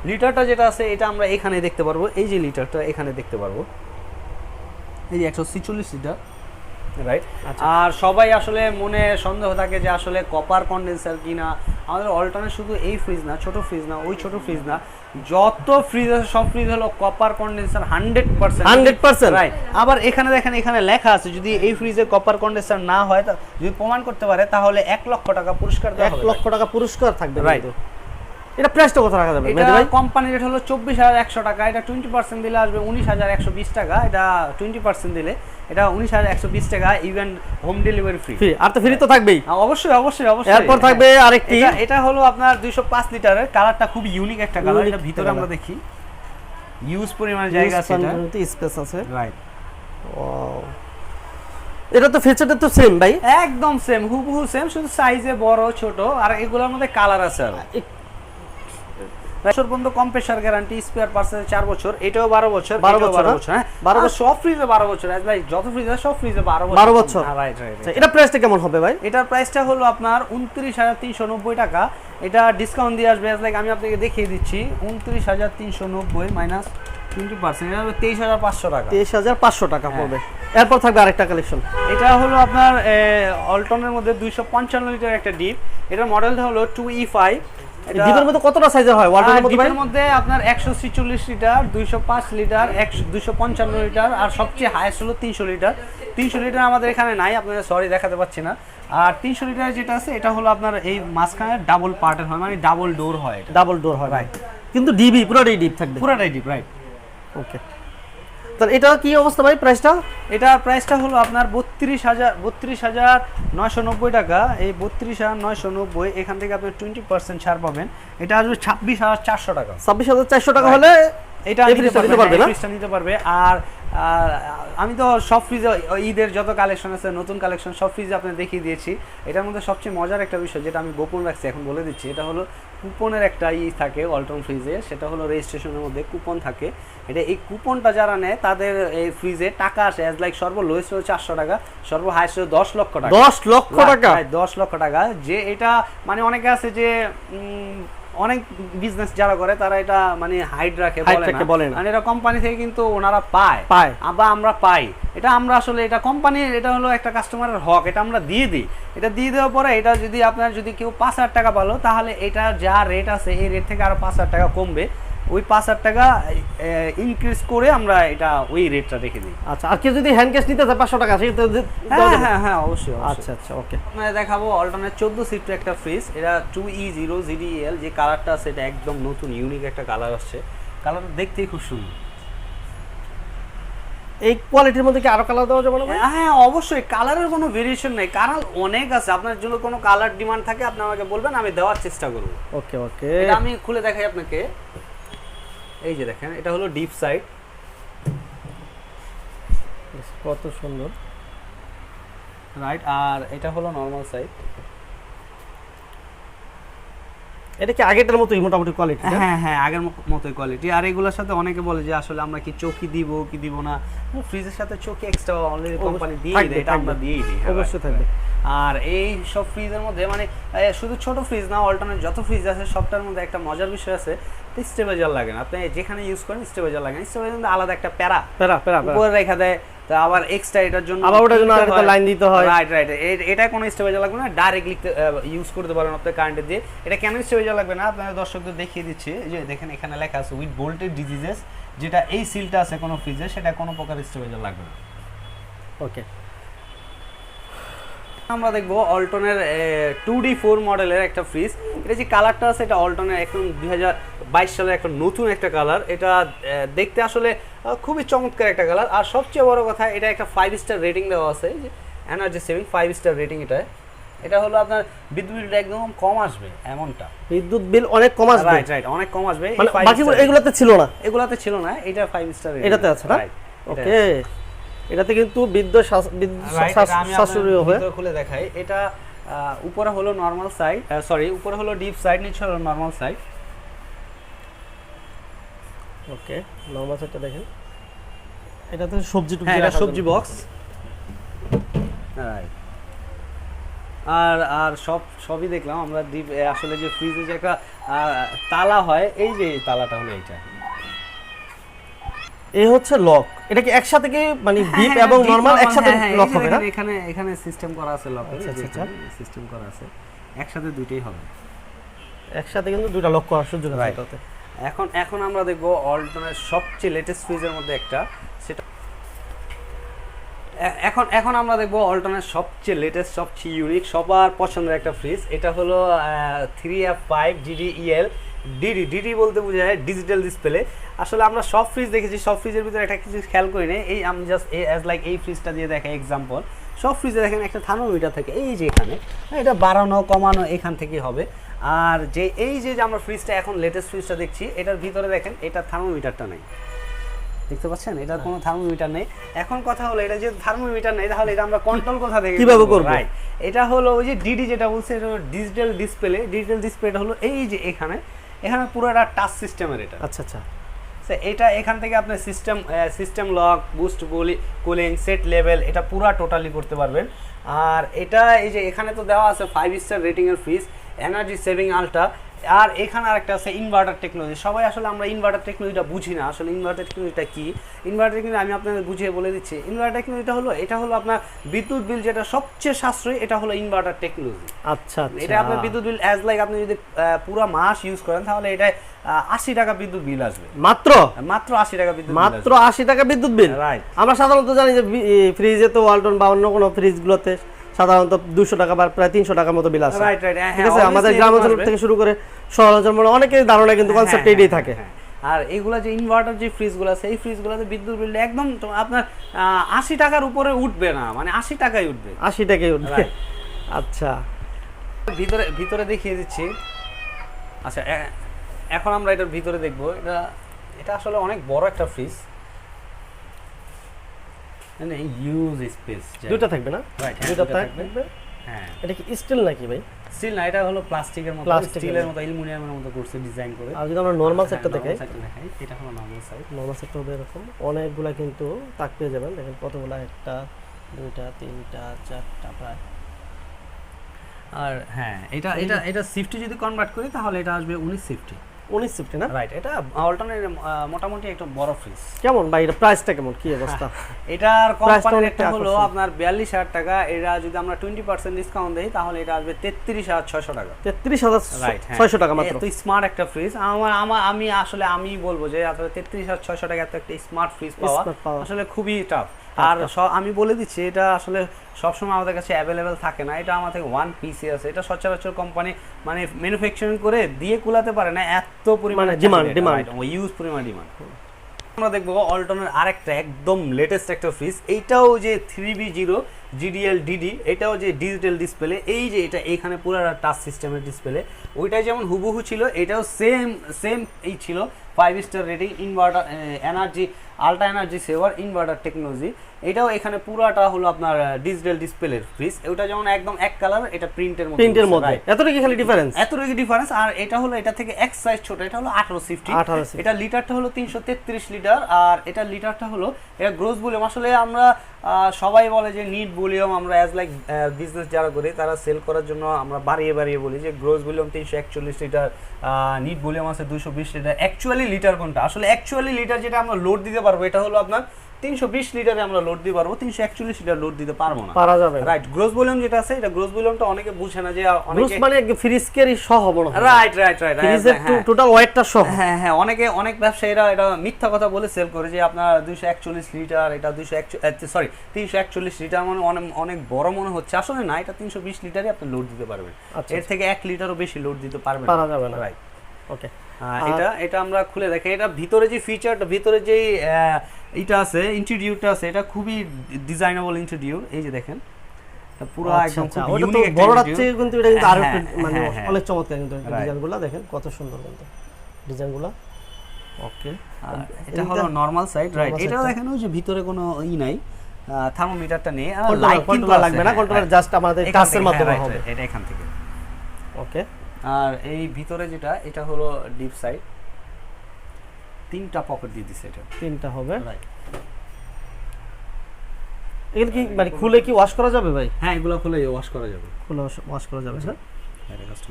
লিটারটা যেটা আছে এটা আমরা এখানে দেখতে পারবো, এই যে লিটারটা এখানে দেখতে পারবো, এই যে 146 লিটার, রাইট। আর সবাই আসলে মনে সন্দেহ থাকে যে আসলে কপার কন্ডেন্সার কিনা। আমাদের অল্টারনেট শুধু এই ফ্রিজ না, ছোট ফ্রিজ না, ওই ছোট ফ্রিজ না, যত ফ্রিজ আছে সব ফ্রিজ হলো কপার কন্ডেন্সার 100%, রাইট। আবার এখানে দেখেন, এখানে লেখা আছে যদি এই ফ্রিজে কপার কন্ডেন্সার না হয়, যদি প্রমাণ করতে পারে তাহলে 1 লক্ষ টাকা পুরস্কার দেওয়া হবে। 1 লক্ষ টাকা পুরস্কার থাকবে, রাইট। এটা প্রাইসটা কত রাখা যাবে? এটা কোম্পানি রেট হলো 24,100 টাকা, এটা 20% দিলে আসবে 19,120 টাকা, এটা 20% দিলে এটা 19,120 টাকা, ইভেন হোম ডেলিভারি ফ্রি। আর তো ফ্রি তো থাকবেই, অবশ্যই। এরপর থাকবে আরেকটি, এটা হলো আপনার 205 লিটারের, কালারটা খুব ইউনিক একটা কালার। এটা ভিতরে আমরা দেখি ইউজ পরিমাণ জায়গা আছে, এটা স্পেস আছে, রাইট। ওয়াও, এটা তো ফিচারটা তো সেম ভাই, একদম সেম, হুবহু সেম, শুধু সাইজে বড় ছোট, আর এগুলোর মধ্যে কালার আছে। আর বছর পর্যন্ত কম্প্রেসার গ্যারান্টি, স্পেয়ার পার্টস 4 বছর, এটাও 12 বছর, 12 বছর, হ্যাঁ 12 বছর, সব ফ্রিজে 12 বছর। ভাই যত ফ্রিজ আছে সব ফ্রিজে 12 বছর, রাইট। এটা প্রাইসটা কেমন হবে ভাই? এটার প্রাইসটা হলো আপনার 29,390 টাকা, এটা ডিসকাউন্ট দিয়ে আসবে। লাইক আমি আপনাকে দেখিয়ে দিচ্ছি, 29,390 মাইনাস 20%, এটা হবে 23,500 টাকা, 23,500 টাকা পড়বে। এরপর থাকবে আরেকটা কালেকশন, এটা হলো আপনার অল্টনের মধ্যে 255 লিটার একটা ডিপ, এটার মডেলটা হলো 2E5। ডিপের মধ্যে কতটা সাইজের হয়? ডিপের মধ্যে আপনার 146 লিটার, 205 লিটার, 255 লিটার, আর সবচেয়ে হাইয়েস্ট হলো 300 লিটার। 300 লিটার আমাদের এখানে নাই, আপনাদের সরি দেখাতে পাচ্ছি না। আর 300 লিটার যেটা আছে এটা হলো আপনার এই মাঝখানে ডাবল পার্টের হয়, মানে ডাবল ডোর হয়, ডাবল ডোর হয়, রাইট। কিন্তু ডিবি পুরোটাই ডিপ থাকবে, পুরোটাই ডিপ, রাইট। ওকে, তাহলে এটা কি অবস্থা ভাই প্রাইসটা? এটার প্রাইসটা হলো আপনার 32,990 টাকা। এই 32,990 এখান থেকে আপনি 20% ছাড় পাবেন, এটা আসবে 26,400 টাকা। 26,400 টাকা হলে এটা নিতে পারবে। আর আমি তো সব ফ্রিজে ঈদের যত কালেকশন আছে, নতুন কালেকশন সব ফ্রিজে আপনি দেখিয়ে দিয়েছি। এটার মধ্যে সবচেয়ে মজার একটা বিষয় যেটা আমি গোপন রাখছি, এখন বলে দিচ্ছি, এটা হলো কুপনের একটা থাকে ওয়ালটন ফ্রিজে, সেটা হলো রেজিস্ট্রেশনের মধ্যে কুপন থাকে। এটা এই কুপনটা যারা নেয় তাদের এই ফ্রিজে টাকা আসে অ্যাজ লাইক সর্ব লোয়েস্ট হলো 400 টাকা, সর্ব হাইস্ট হলো 10 লক্ষ টাকা। 10 লক্ষ টাকা, 10 লক্ষ টাকা। যে এটা মানে অনেকে আছে যে অনেক বিজনেস যারা করে তারা এটা মানে হাইড রাখে, বলে না, মানে এটা কোম্পানি থেকে কিন্তু ওনারা পায়, বা আমরা পাই। এটা আমরা আসলে এটা কোম্পানির, এটা হলো একটা কাস্টমারের হক, এটা আমরা দিয়ে দিই। এটা দিয়ে দেওয়ার পরে এটা যদি আপনার যদি কেউ 5,000 টাকা পালো, তাহলে এটা যা রেট আছে এই রেট থেকে আরো 5,000 টাকা কমবে, ওই 5,000 টাকা ইনক্রিজ করে আমরা এটা ওই রেটটা রেখে দিই। আচ্ছা, আর কেউ যদি হ্যান্ড ক্যাশ নিতে চায় 500 টাকা, হ্যাঁ অবশ্যই। আচ্ছা, ওকে। মানে দেখাবো অল্টারনেট 14 সিটের একটা ফ্রিজ, এটা 2E0 GDL, যে কালারটা আছে এটা একদম নতুন ইউনিক একটা কালার আসছে, কালারটা দেখতেই খুব সুন্দর। এই কোয়ালিটির মধ্যে কি আরো কালার দেওয়া যাবে না? হ্যাঁ অবশ্যই, কালারের কোনো ভেরিয়েশন নেই, কালার অনেক আছে। আপনার জন্য কোনো কালার ডিমান্ড থাকে আপনি আমাকে বলবেন, আমি দেওয়ার চেষ্টা করব। ওকে, এটা আমি খুলে দেখাই আপনাকে। এই যে দেখেন, এটা হলো ডিপ সাইড, কত সুন্দর, রাইট। আর এটা হলো নরমাল সাইড। এটা কি আগেরটার মতোই মোটামুটি কোয়ালিটি? হ্যাঁ আগের মতোই কোয়ালিটি। আর এগুলোর সাথে অনেকে বলে যে আসলে আমরা কি চৌকি দিব কি দিব না, ফ্রিজের সাথে চৌকি এক্সট্রা অলরেডি কোম্পানি দিয়ে দেয়, এটা আমরা দিয়েই দিই, অবশ্যই থাকবে। আর এই সব ফ্রিজের মধ্যে মানে শুধু ছোট ফ্রিজ না, অল্টারনেট যত ফ্রিজ আছে সবটার মধ্যে একটা মজার বিষয় আছে, স্টেবিলাইজার লাগে না। আপনি যেখানে ইউজ করেন স্টেবিলাইজার লাগে না, স্টেবিলাইজার আলাদা একটা প্যারা উপরে রেখা দেয়, তা আবার এক্সট্রা এটার জন্য আবার ওটার জন্য আরেকটা লাইন দিতে হয়, রাইট। এটা কোনো স্টেবিলাইজার লাগবে না, ডাইরেক্টলি ইউজ করতে পারেন আপনি কারেন্ট দিয়ে। এটা কেন স্টেবিলাইজার লাগবে না আপনাদের দর্শকদের দেখিয়ে দিচ্ছি। যে দেখেন এখানে লেখা আছে উইথ ভোল্টেজ ডিজিজেস, যেটা এই সিলটা আছে কোনো ফ্রিজে, সেটা কোনো প্রকার স্টেবিলাইজার লাগবে না। ওকে, আমরা দেখবো অল্টনের 2D4 মডেলের একটা ফ্রিজ। এটা যে কালারটা আছে এটা অল্টনের এখন 2022 সালের একটা নতুন একটা কালার। এটা দেখতে আসলে খুবই চমৎকার একটা কালার। আর সবচেয়ে বড় কথা, এটা একটা 5 স্টার রেটিং দেওয়া আছে, যে এনার্জি সেভিং 5 স্টার রেটিং। এটা হলো আপনার বিদ্যুৎ বিল একদম কম আসবে, এমনটা বিদ্যুৎ বিল অনেক কম আসবে, রাইট অনেক কম আসবে। বাকি এগুলাতে ছিল না, এটা 5 স্টার এটাতে আছে না? ওকে, এটাতে কিন্তু বিদ্যুৎ শাশুড়ি হবে। খুলে দেখাই, এটা উপরে হলো নরমাল সাইড, সরি উপরে হলো ডিপ সাইড, নিচে হলো নরমাল সাইড। ওকে, নরমাল সাইডটা দেখেন, এটাতে সবজি টুকু, এটা সবজি বক্স। রাইট। আর সবই দেখলাম আমরা ডিপ। আসলে যে ফ্রিজে যে একটা তালা হয়, এই যে তালাটা হলো এইটা। এই হচ্ছে লক। এটা কি একসাথে কি মানে ডিপ এবং নরমাল একসাথে লক হবে না? এখানে সিস্টেম করা আছে লক, আচ্ছা সিস্টেম করা আছে, একসাথে দুটেই হবে। একসাথে কিন্তু দুটো লক করার সুযোগ আছে এটাতে। এখন আমরা দেখব অল্টনের সবচেয়ে লেটেস্ট ফ্রিজের মধ্যে একটা, সেটা এখন আমরা দেখব অল্টনের সবচেয়ে লেটেস্ট, সবচেয়ে ইউনিক, সবার পছন্দের একটা ফ্রিজ। এটা হলো 3F5 GDEL ডিডি বলতে বোঝায় ডিজিটাল ডিসপ্লে। আসলে আমরা সব ফ্রিজ দেখেছি, সব ফ্রিজের ভিতরে একটা কিছু খেয়াল করি না। এই আমি জাস্ট অ্যাজ লাইক এই ফ্রিজটা দিয়ে দেখাই এক্সাম্পল। সব ফ্রিজে দেখেন একটা থার্মোমিটার থাকে, এই যে এখানে, এটা বাড়ানো কমানো এখান থেকেই হবে। আর যে এই যে আমরা ফ্রিজটা এখন লেটেস্ট ফ্রিজটা দেখছি, এটার ভিতরে দেখেন এটা থার্মোমিটারটা নেই, দেখতে পাচ্ছেন? এটার কোনো থার্মোমিটার নেই। এখন কথা হলো, এটা যে থার্মোমিটার নেই, তাহলে এটা আমরা কন্ট্রোল কোথা থেকে কিভাবে করব? রাইট, এটা হলো ওই যে ডিডি যেটা বলছে, এটা হলো ডিজিটাল ডিসপ্লে। ডিজিটাল ডিসপ্লেটা হলো এই যে এখানে পুরো একটা টাচ সিস্টেমের এটা। আচ্ছা আচ্ছা। এটা এখান থেকে আপনি system lock, boost cooling, set level, এটা পুরো টোটালি করতে পারবেন। আর এটা এই যে এখানে তো দেওয়া আছে 5 স্টার রেটিং এর ফ্রিজ, এনার্জি সেভিং আলট্রা। আর এখানে আরেকটা আছে ইনভার্টার টেকনোলজি। সবাই আসলে আমরা ইনভার্টার টেকনোলজিটা বুঝি না, আসলে ইনভার্টার টেকনোলজিটা কি। ইনভার্টার টেকনোলজি আমি আপনাদের বুঝিয়ে বলে দিচ্ছি। ইনভার্টার টেকনোলজিটা হলো, এটা হলো আপনার বিদ্যুৎ বিল যেটা সবচেয়ে সাশ্রয়ী, এটা হলো ইনভার্টার টেকনোলজি। আচ্ছা, এটা আপনার বিদ্যুৎ বিল অ্যাজ লাইক আপনি যদি পুরো মাস ইউজ করেন, তাহলে এটা 80 টাকা বিদ্যুৎ বিল আসবে। মাত্র 80 টাকা বিদ্যুৎ বিল, মাত্র 80 টাকা বিদ্যুৎ বিল। রাইট। আমরা সাধারণত জানি যে ফ্রিজে তো ওয়ালটন বা অন্য কোনো ফ্রিজগুলোতে সাধারণত 200 টাকা বা প্রায় 300 টাকার মতো বিল আসে। Right right. ঠিক আছে, আমাদের গ্রামাঞ্চল থেকে শুরু করে শহর অঞ্চল অনেকের ধারণা কিন্তু কনসেপ্ট এটাই থাকে। আর এগুলা যে ইনভার্টার যে ফ্রিজগুলো আছে, এই ফ্রিজগুলোতে বিদ্যুৎ বিল একদম আপনার 80 টাকার উপরে উঠবে না, মানে 80 টাকাই উঠবে, 80 টাকাই উঠবে। আচ্ছা, ভিতরে দেখিয়ে দিচ্ছি। আচ্ছা, এখন আমরা এটার ভিতরে দেখব। এটা আসলে অনেক বড় একটা ফ্রিজ, মানে ইউজ স্পেস দুটো থাকবে না? রাইট, দুটো থাকবে। হ্যাঁ, এটা কি স্টিল নাকি ভাই? স্টিল না, এটা হলো প্লাস্টিকের মতো, স্টিলের মতো, অ্যালুমিনিয়ামের মতো করছে ডিজাইন করে। আর যদি আমরা নরমাল সেটটা দেখাই, এটা হলো নরমাল সাইজ। নরমাল সেটটা হবে এরকম, অনেকগুলা কিন্তু তাক পেয়ে যাবেন। দেখেন কতগুলা, 1টা 2টা 3টা 4টা প্রায়। আর হ্যাঁ, এটা সিফটি যদি কনভার্ট করি, তাহলে এটা আসবে 19 সিফটি না? রাইট। এটা অল্টনের মোটামুটি একটা বড় ফ্রিজ। কেমন ভাই, এটা প্রাইসটা কেমন, কি অবস্থা? এটার কোম্পানি রেটটা হলো আপনার 42,000 টাকা। এটা যদি আমরা 20% ডিসকাউন্ট দেই, তাহলে এটা আসবে 33,600 টাকা। 33,600 টাকা মাত্র। তো স্মার্ট একটা ফ্রিজ। আমি বলবো যে আসলে 33,600 টাকা একটা স্মার্ট ফ্রিজ পাওয়া আসলে খুবই টাফ। আর আমি বলে দিচ্ছি, এটা আসলে সবসময় আমাদের কাছে অ্যাভেলেবেল থাকে না। এটা আমাদের ওয়ান পিসি আছে, এটা সচরাচর কোম্পানি মানে ম্যানুফ্যাকচারিং করে দিয়ে কুলাতে পারে না, এত পরিমাণে ডিমান্ড, ইউজ পরিমাণ ডিমান্ড। আমরা দেখবো অল্টনের আরেকটা একদম লেটেস্ট একটা ফ্রিজ। এইটাও যে 3B0 GDL DD, এটাও যে ডিজিটাল ডিসপ্লে। এই যে এটা এখানে পুরো টাচ সিস্টেমের ডিসপ্লে, ওইটাই যেমন হুবহু ছিল, এটাও সেম এই ছিল। 5 star rating, inverter energy, ultra energy saver, inverter technology. এটাও এখানে পুরাটা হলো আপনার ডিজিটাল ডিসপ্লের ফ্রিজ। ওটা যেমন একদম এক কালার, এটা প্রিন্টের মধ্যে। এতটুকু খালি ডিফারেন্স। আর এটা হলো এটা থেকে এক সাইজ ছোট, এটা হলো 18 সিফটি। এটা লিটারটা হলো 333 লিটার। আর এটা লিটারটা হলো, এটা গ্রোস ভলিউম। আসলে আমরা সবাই বলে যে নিট ভলিউম, আমরা অ্যাজ লাইক বিজনেস যারা করি তারা সেল করার জন্য আমরা বাড়িয়ে বলি যে gross volume 341 litre, net volume আছে 220 লিটার। অ্যাকচুয়ালি লিটার কোনটা? আসলে অ্যাকচুয়ালি লিটার যেটা আমরা লোড দিতে পারবো, এটা হলো আপনার 320 লিটারে আমরা লোড দিতে পারবো, 341 লিটার লোড দিতে পারবো না, পারা যাবে। রাইট। গ্রোস ভলিউম যেটা আছে, এটা গ্রোস ভলিউমটা অনেকে বুঝে না, যে অনেকে মানে ফ্রিজেরই সহ হবে না। রাইট। ফ্রিজের টোটাল ওয়েটটা সহ। হ্যাঁ, অনেক ব্যবসায়ীরা এটা মিথ্যা কথা বলে সেল করে যে আপনার 241 লিটার, এটা 341 লিটার মানে অনেক বড় মনে হচ্ছে। আসলে না, এটা 320 লিটারই আপনি লোড দিতে পারবেন। এর থেকে 1 লিটারও বেশি লোড দিতে পারবেন পারা যাবে না। রাইট। ওকে, এটা আমরা খুলে দেখি। এটা ভিতরে যে ফিচারটা, ভিতরে যে এটা আছে, ইন্টেরিয়রটা আছে, এটা খুবই ডিজাইনেবল ইন্টেরিয়র। এই যে দেখেন, পুরো একদম খুব ইউনিক একটা বড় আছে, কিন্তু এটা কিন্তু আরো মানে অনেক চমৎকার। কিন্তু ডিজাইনগুলো দেখেন কত সুন্দর, কিন্তু ডিজাইনগুলো। ওকে, এটা হলো নরমাল সাইড। রাইট। এটা দেখেন ওই যে ভিতরে কোনো নাই, থার্মোমিটারটা নেই, লাইট কিন্তু লাগবে না, কন্ট্রোলার জাস্ট আমাদের টাচের মাধ্যমে হবে, এটা এখান থেকে। ওকে, আর এই ভিতরে যেটা, এটা হলো ডিপ সাইড, 3টা পকেট দিয়ে দিছে, এটা 3টা হবে। রাইট। এগুলো কি মানে খুলে কি ওয়াশ করা যাবে ভাই? হ্যাঁ, এগুলো খুলে ওয়াশ করা যাবে, খুলে ওয়াশ করা যাবে। হ্যাঁ,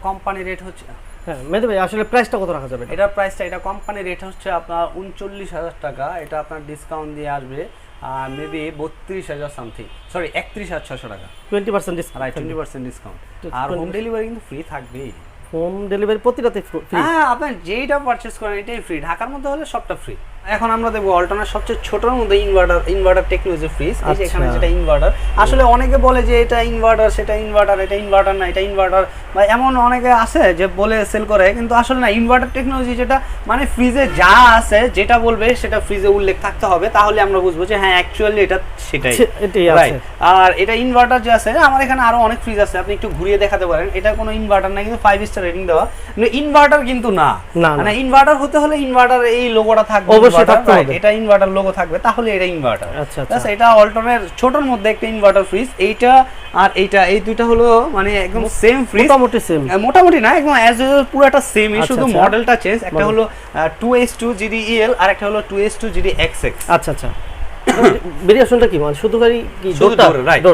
কোম্পানি রেট হচ্ছে, হ্যাঁ মেহেদী ভাই আসলে প্রাইসটা কত রাখা যাবে? এটা প্রাইসটা, এটা কোম্পানি রেট হচ্ছে আপনার 39,000 টাকা, এটা আপনার ডিসকাউন্ট দিয়ে আসবে মেবি 32,000 সামথিং, সরি 31,600 টাকা, 20% ডিসকাউন্ট। Right, 20% discount. আর হোম ডেলিভারি কিন্তু ফ্রি থাকবেই, হোম ডেলিভারি প্রতিটাতে ফ্রি। হ্যাঁ, আপনি যেইটা পারচেজ করেন এটাই ফ্রি, ঢাকার মধ্যে হলে সবটা ফ্রি। এখন আমরা দেখবো অল্টারনার সবচেয়ে ছোটর মধ্যে ইনভার্টার টেকনোলজি ফ্রিজ। এই যে এখানে যেটা ইনভার্টার, আসলে অনেকে বলে যে এটা ইনভার্টার, সেটা ইনভার্টার, এটা ইনভার্টার না, এটা ইনভার্টার, বা এমন অনেকে আছে যে বলে সেল করে, কিন্তু আসলে না, ইনভার্টার টেকনোলজি যেটা মানে ফ্রিজে যা আছে যেটা বলবে সেটা ফ্রিজে উল্লেখ থাকতে হবে, তাহলে আমরা বুঝবো যে হ্যাঁ অ্যাকচুয়ালি এটা সেটাই, রাইট। আর এটা ইনভার্টার যে আছে, আমার এখানে আরো অনেক ফ্রিজ আছে, আপনি একটু ঘুরিয়ে দেখাতে পারেন, এটা কোনো ইনভার্টার না, কিন্তু 5 স্টার রেটিং দেওয়া, কিন্তু ইনভার্টার কিন্তু না, মানে ইনভার্টার হতে হলে ইনভার্টার এই লোগোটা থাকবে, এটা ইনভার্টার লোগো থাকবে, তাহলে এটা ইনভার্টার। আচ্ছা, এটা অল্টনের ছোটর মধ্যে একটা ইনভার্টার ফ্রিজ, এইটা আর এইটা, এই দুইটা হলো মানে একদম সেম ফ্রিজ, মোটামুটি সেম, মোটামুটি না একদম অ্যাজ ইউজুয়াল, পুরোটা সেম, শুধু মডেলটা চেঞ্জ, একটা হলো 2H2 GDEL আর একটা হলো 2H2 GDXX। আচ্ছা আচ্ছা, ভেরিয়েশনটা কি মানে শুধু কি ডোরটা, রাইট,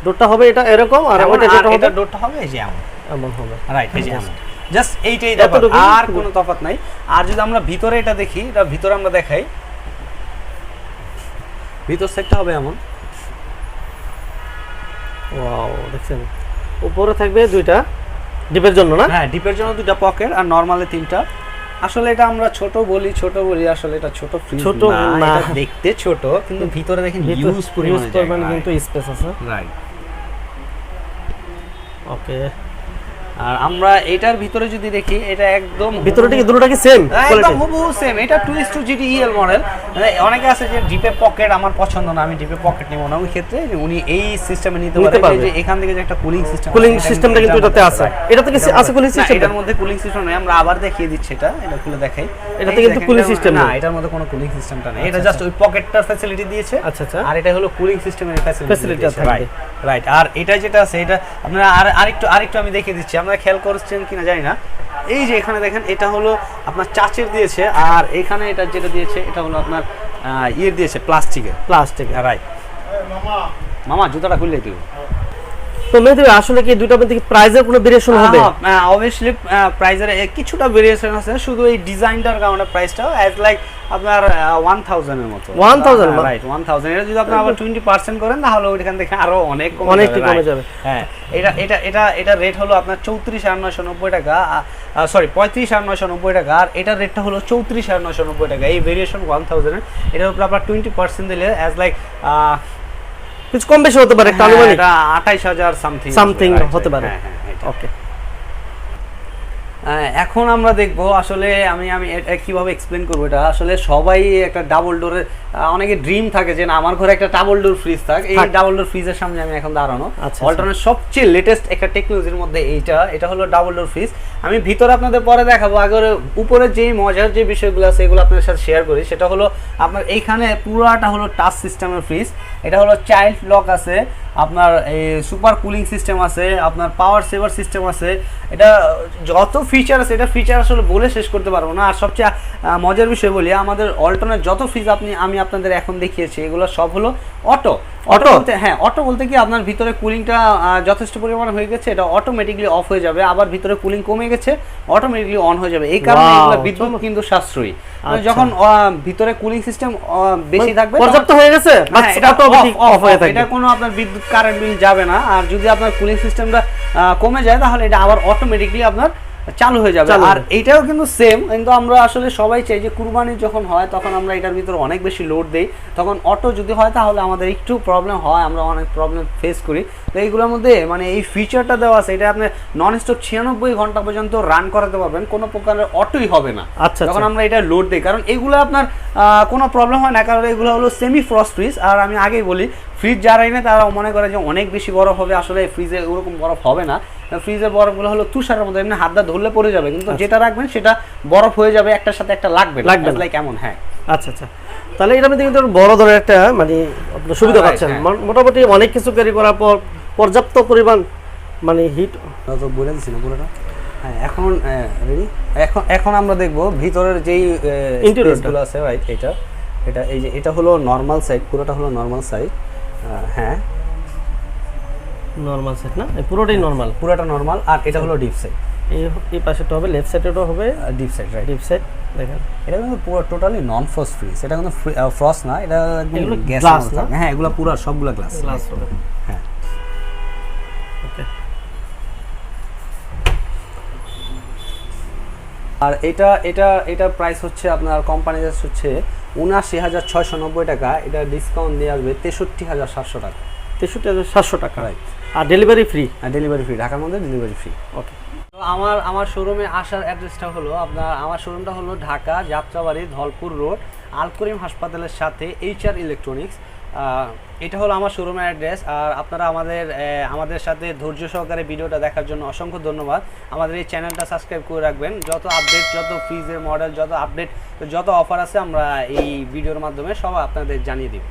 ডোরটা হবে এটা এরকম, আর ওটা যেটা হবে, এটা ডোরটা হবে এই যে এমন হবে, রাইট, এই যে এমন, জাস্ট এইটাই তফাৎ, আর কোনো তফাৎ নাই। আর যদি আমরা ভিতরে এটা দেখি, এটা ভিতরে আমরা দেখাই, ভিতর সেটটা হবে এমন, ওয়াও, দেখছেন উপরে থাকবে দুইটা ডিপের জন্য না? হ্যাঁ, ডিপের জন্য দুইটা পকেট, আর নরমালি 3টা। আসলে এটা আমরা ছোট বলি, আসলে এটা ছোট ফ্রিজ না, এটা দেখতে ছোট, কিন্তু ভিতরে দেখেন হিউজ পরিমাণে কিন্তু স্পেস আছে, রাইট। ওকে, আর আমরা এটার ভিতরে যদি দেখি, এটা একদম ভিতরটা কি দুটোটা কি সেম একদম হুবহু সেম, এটা 2H2 GDEL মডেল। অনেকে আছে যে ডিপে পকেট আমার পছন্দ না, আমি ডিপে পকেট নিব না, ওই ক্ষেত্রে উনি এই সিস্টেমে নিতে পারবে, যে এখান থেকে যে একটা কুলিং সিস্টেমটা কিন্তু এটাতে আছে, এটাতে কি আছে কুলিং সিস্টেম? এটার মধ্যে কুলিং সিস্টেম নেই, আমরা আবার দেখিয়ে দিচ্ছি, এটা খুলে দেখাই, এটাতে কিন্তু কুলিং সিস্টেম না, এটার মধ্যে কোনো কুলিং সিস্টেমটা নেই, এটা জাস্ট ওই পকেটটার ফ্যাসিলিটি দিয়েছে। আচ্ছা, আর এটা হলো কুলিং সিস্টেমের ফ্যাসিলিটি, রাইট। আর এটা যেটা আছে, এটা আপনারা আরেকটু আমি দেখিয়ে দিচ্ছি, আপনারা খেয়াল করছেন কিনা জানি না, এই যে এখানে দেখেন, এটা হলো আপনার চাচের দিয়েছে, আর এখানে এটা যেটা দিয়েছে এটা হলো আপনার ইয়ের দিয়েছে, প্লাস্টিক, রাইট। মামা জুতাটা খুললে দিও। তো মেহেদী আসলে কি দুইটার মধ্যে কি প্রাইসের কোনো ভেরিয়েশন হবে? অবভিয়াসলি প্রাইসের কিছুটা ভেরিয়েশন আছে, শুধু এই ডিজাইনটার কারণে প্রাইসটা অ্যাজ লাইক আপনার 1000 এর মতো, 1000, রাইট, 1000। এটা যদি আপনি আবার 20% করেন তাহলে ওইখান থেকে আরো অনেক কমে যাবে। হ্যাঁ, এটা রেট হলো আপনার 34,990 টাকা, সরি 35,990 টাকা, আর এটার রেটটা হলো 34,990 টাকা, এই ভেরিয়েশন 1000 এর। এটার উপর আপনার 20% দিলে অ্যাজ লাইক কিছু কম বেশি হতে পারে, তাহলে মানে এটা 28,000 সামথিং হতে পারে। ওকে, এখন আমরা দেখব আসলে আমি এটা কিভাবে এক্সপ্লেন করবো। এটা আসলে সবাই একটা ডাবল ডোরের, অনেকে ড্রিম থাকে যে না আমার ঘরে একটা ডাবল ডোর ফ্রিজ থাক, এই ডাবল ডোর ফ্রিজের সামনে আমি এখন দাঁড়ানো। অল্টারনেট সবচেয়ে লেটেস্ট একটা টেকনোলজির মধ্যে এটা হলো ডাবল ডোর ফ্রিজ। আমি ভিতরে আপনাদের পরে দেখাবো, আগে উপরে যেই মজার যে বিষয়গুলো আছে এগুলো আপনাদের সাথে শেয়ার করি। সেটা হলো আপনার এইখানে পুরাটা হলো টাচ সিস্টেমের ফ্রিজ, এটা হলো চাইল্ড লক আছে, আপনার এই সুপার কুলিং সিস্টেম আছে, আপনার পাওয়ার সেভার সিস্টেম আছে, এটা যত ফিচার আছে এটা ফিচার আসলে বলে শেষ করতে পারবো না। আর সবচেয়ে মজার বিষয় বলি, আমাদের অল্টারনেট যত ফ্রিজ আমি আপনাদের এখন দেখিয়েছি এগুলো সব হলো অটো বলতে, হ্যাঁ অটো বলতে কি আপনার ভিতরে কুলিংটা যথেষ্ট পরিমাণে হয়ে গেছে, এটা অটোমেটিকলি অফ হয়ে যাবে, আবার ভিতরে কুলিং কমে গেছে অটোমেটিকলি অন হয়ে যাবে। এই কারণে এগুলো বিদ্যুৎ কিন্তু সাশ্রয়ী। যখন ভিতরে কুলিং সিস্টেম বেশি থাকবে, পর্যাপ্ত হয়ে গেছে, এটা অফ হয়ে থাকবে, এটা কোনো আপনার বিদ্যুৎ কারেন্ট বিল যাবে না। আর যদি আপনার কুলিং সিস্টেমটা কমে যায় তাহলে এটা আবার অটোমেটিকলি আপনার চালু হয়ে যাবে। আর এইটাও কিন্তু সেম, কিন্তু আমরা আসলে সবাই চাই যে কুরবানি যখন হয় তখন আমরা এটার ভিতরে অনেক বেশি লোড দেই, তখন অটো যদি হয় তাহলে আমাদের একটু প্রবলেম হয়, আমরা অনেক প্রবলেম ফেস করি। তো এইগুলোর মধ্যে মানে এই ফিচারটা দেওয়া আছে, এটা আপনি নন স্টপ 96 ঘন্টা পর্যন্ত রান করাতে পারবেন, কোনো প্রকারের অটোই হবে না যখন আমরা এটা লোড দিই, কারণ এগুলো আপনার কোনো প্রবলেম হয় না, কারণ এগুলো হলো সেমি ফ্রস্ট ফ্রিজ। আর আমি আগেই বলি, ফ্রিজ যারাই না তারা মনে করে যে অনেক বেশি বরফ হবে, আসলে ফ্রিজে ওরকম বরফ হবে না। ফ্রিজের বরফগুলো হলো তুষারের মতো, এমনি হাত দা ধরলে পড়ে যাবে, কিন্তু যেটা রাখবেন সেটা বরফ হয়ে যাবে, একটার সাথে একটা লাগবে লাইক এমন। হ্যাঁ, আচ্ছা আচ্ছা। তাহলে এটার মধ্যে কিন্তু বড় ধরনের একটা মানে আপনারা সুবিধা পাচ্ছেন। মোটামুটি অনেক কিছু ক্যারি করার পর পর্যাপ্ত পরিমাণ মানে হিট তো বলে দিছি না পুরোটা। হ্যাঁ এখন রেডি। এখন আমরা দেখব ভিতরের যেই ইন্টেরিয়রগুলো আছে রাইট। এটা এই যে এটা হলো নরমাল সাইড, পুরোটা হলো নরমাল সাইড। হ্যাঁ নরমাল সাইড না, পুরোটাই নরমাল, পুরোটা নরমাল। আর এটা হলো ডিপ সাইড, এই পাশেটা হবে, লেফট সাইডেটাও হবে deep side right. Deep side দেখেন এটা কিন্তু পুরো টোটালি নন ফ্রস্ট ফ্রিজ, এটা কিন্তু ফ্রস্ট না, এটা একদম গ্লাস না। হ্যাঁ এগুলো পুরো সবগুলো গ্লাস হবে। হ্যাঁ ওকে। আর এটা প্রাইস হচ্ছে আপনার কোম্পানি হচ্ছে ৭৯,৬৯০ টাকা, এটা ডিসকাউন্ট দিয়ে আসবে ৬৩,৭০০ টাকা। ৬৩,৭০০ টাকা রাইট। আর ডেলিভারি ফ্রি? আর ডেলিভারি ফ্রি, ঢাকার মধ্যে ডেলিভারি ফ্রি। ওকে। তো আমার শোরুমে আসার অ্যাড্রেসটা হলো আমার শোরুমটা হলো ঢাকা যাত্রাবাড়ি ধলপুর রোড, আল করিম হাসপাতালের সাথে HR ইলেকট্রনিক্স। এটা হলো আমার শোরুমের অ্যাড্রেস। আর আপনারা আমাদের সাথে ধৈর্য সহকারে ভিডিওটা দেখার জন্য অসংখ্য ধন্যবাদ। আমাদের এই চ্যানেলটা সাবস্ক্রাইব করে রাখবেন, যত আপডেট, যত ফ্রিজের মডেল, যত আপডেট, যত অফার আছে আমরা এই ভিডিওর মাধ্যমে সব আপনাদের জানিয়ে দিব।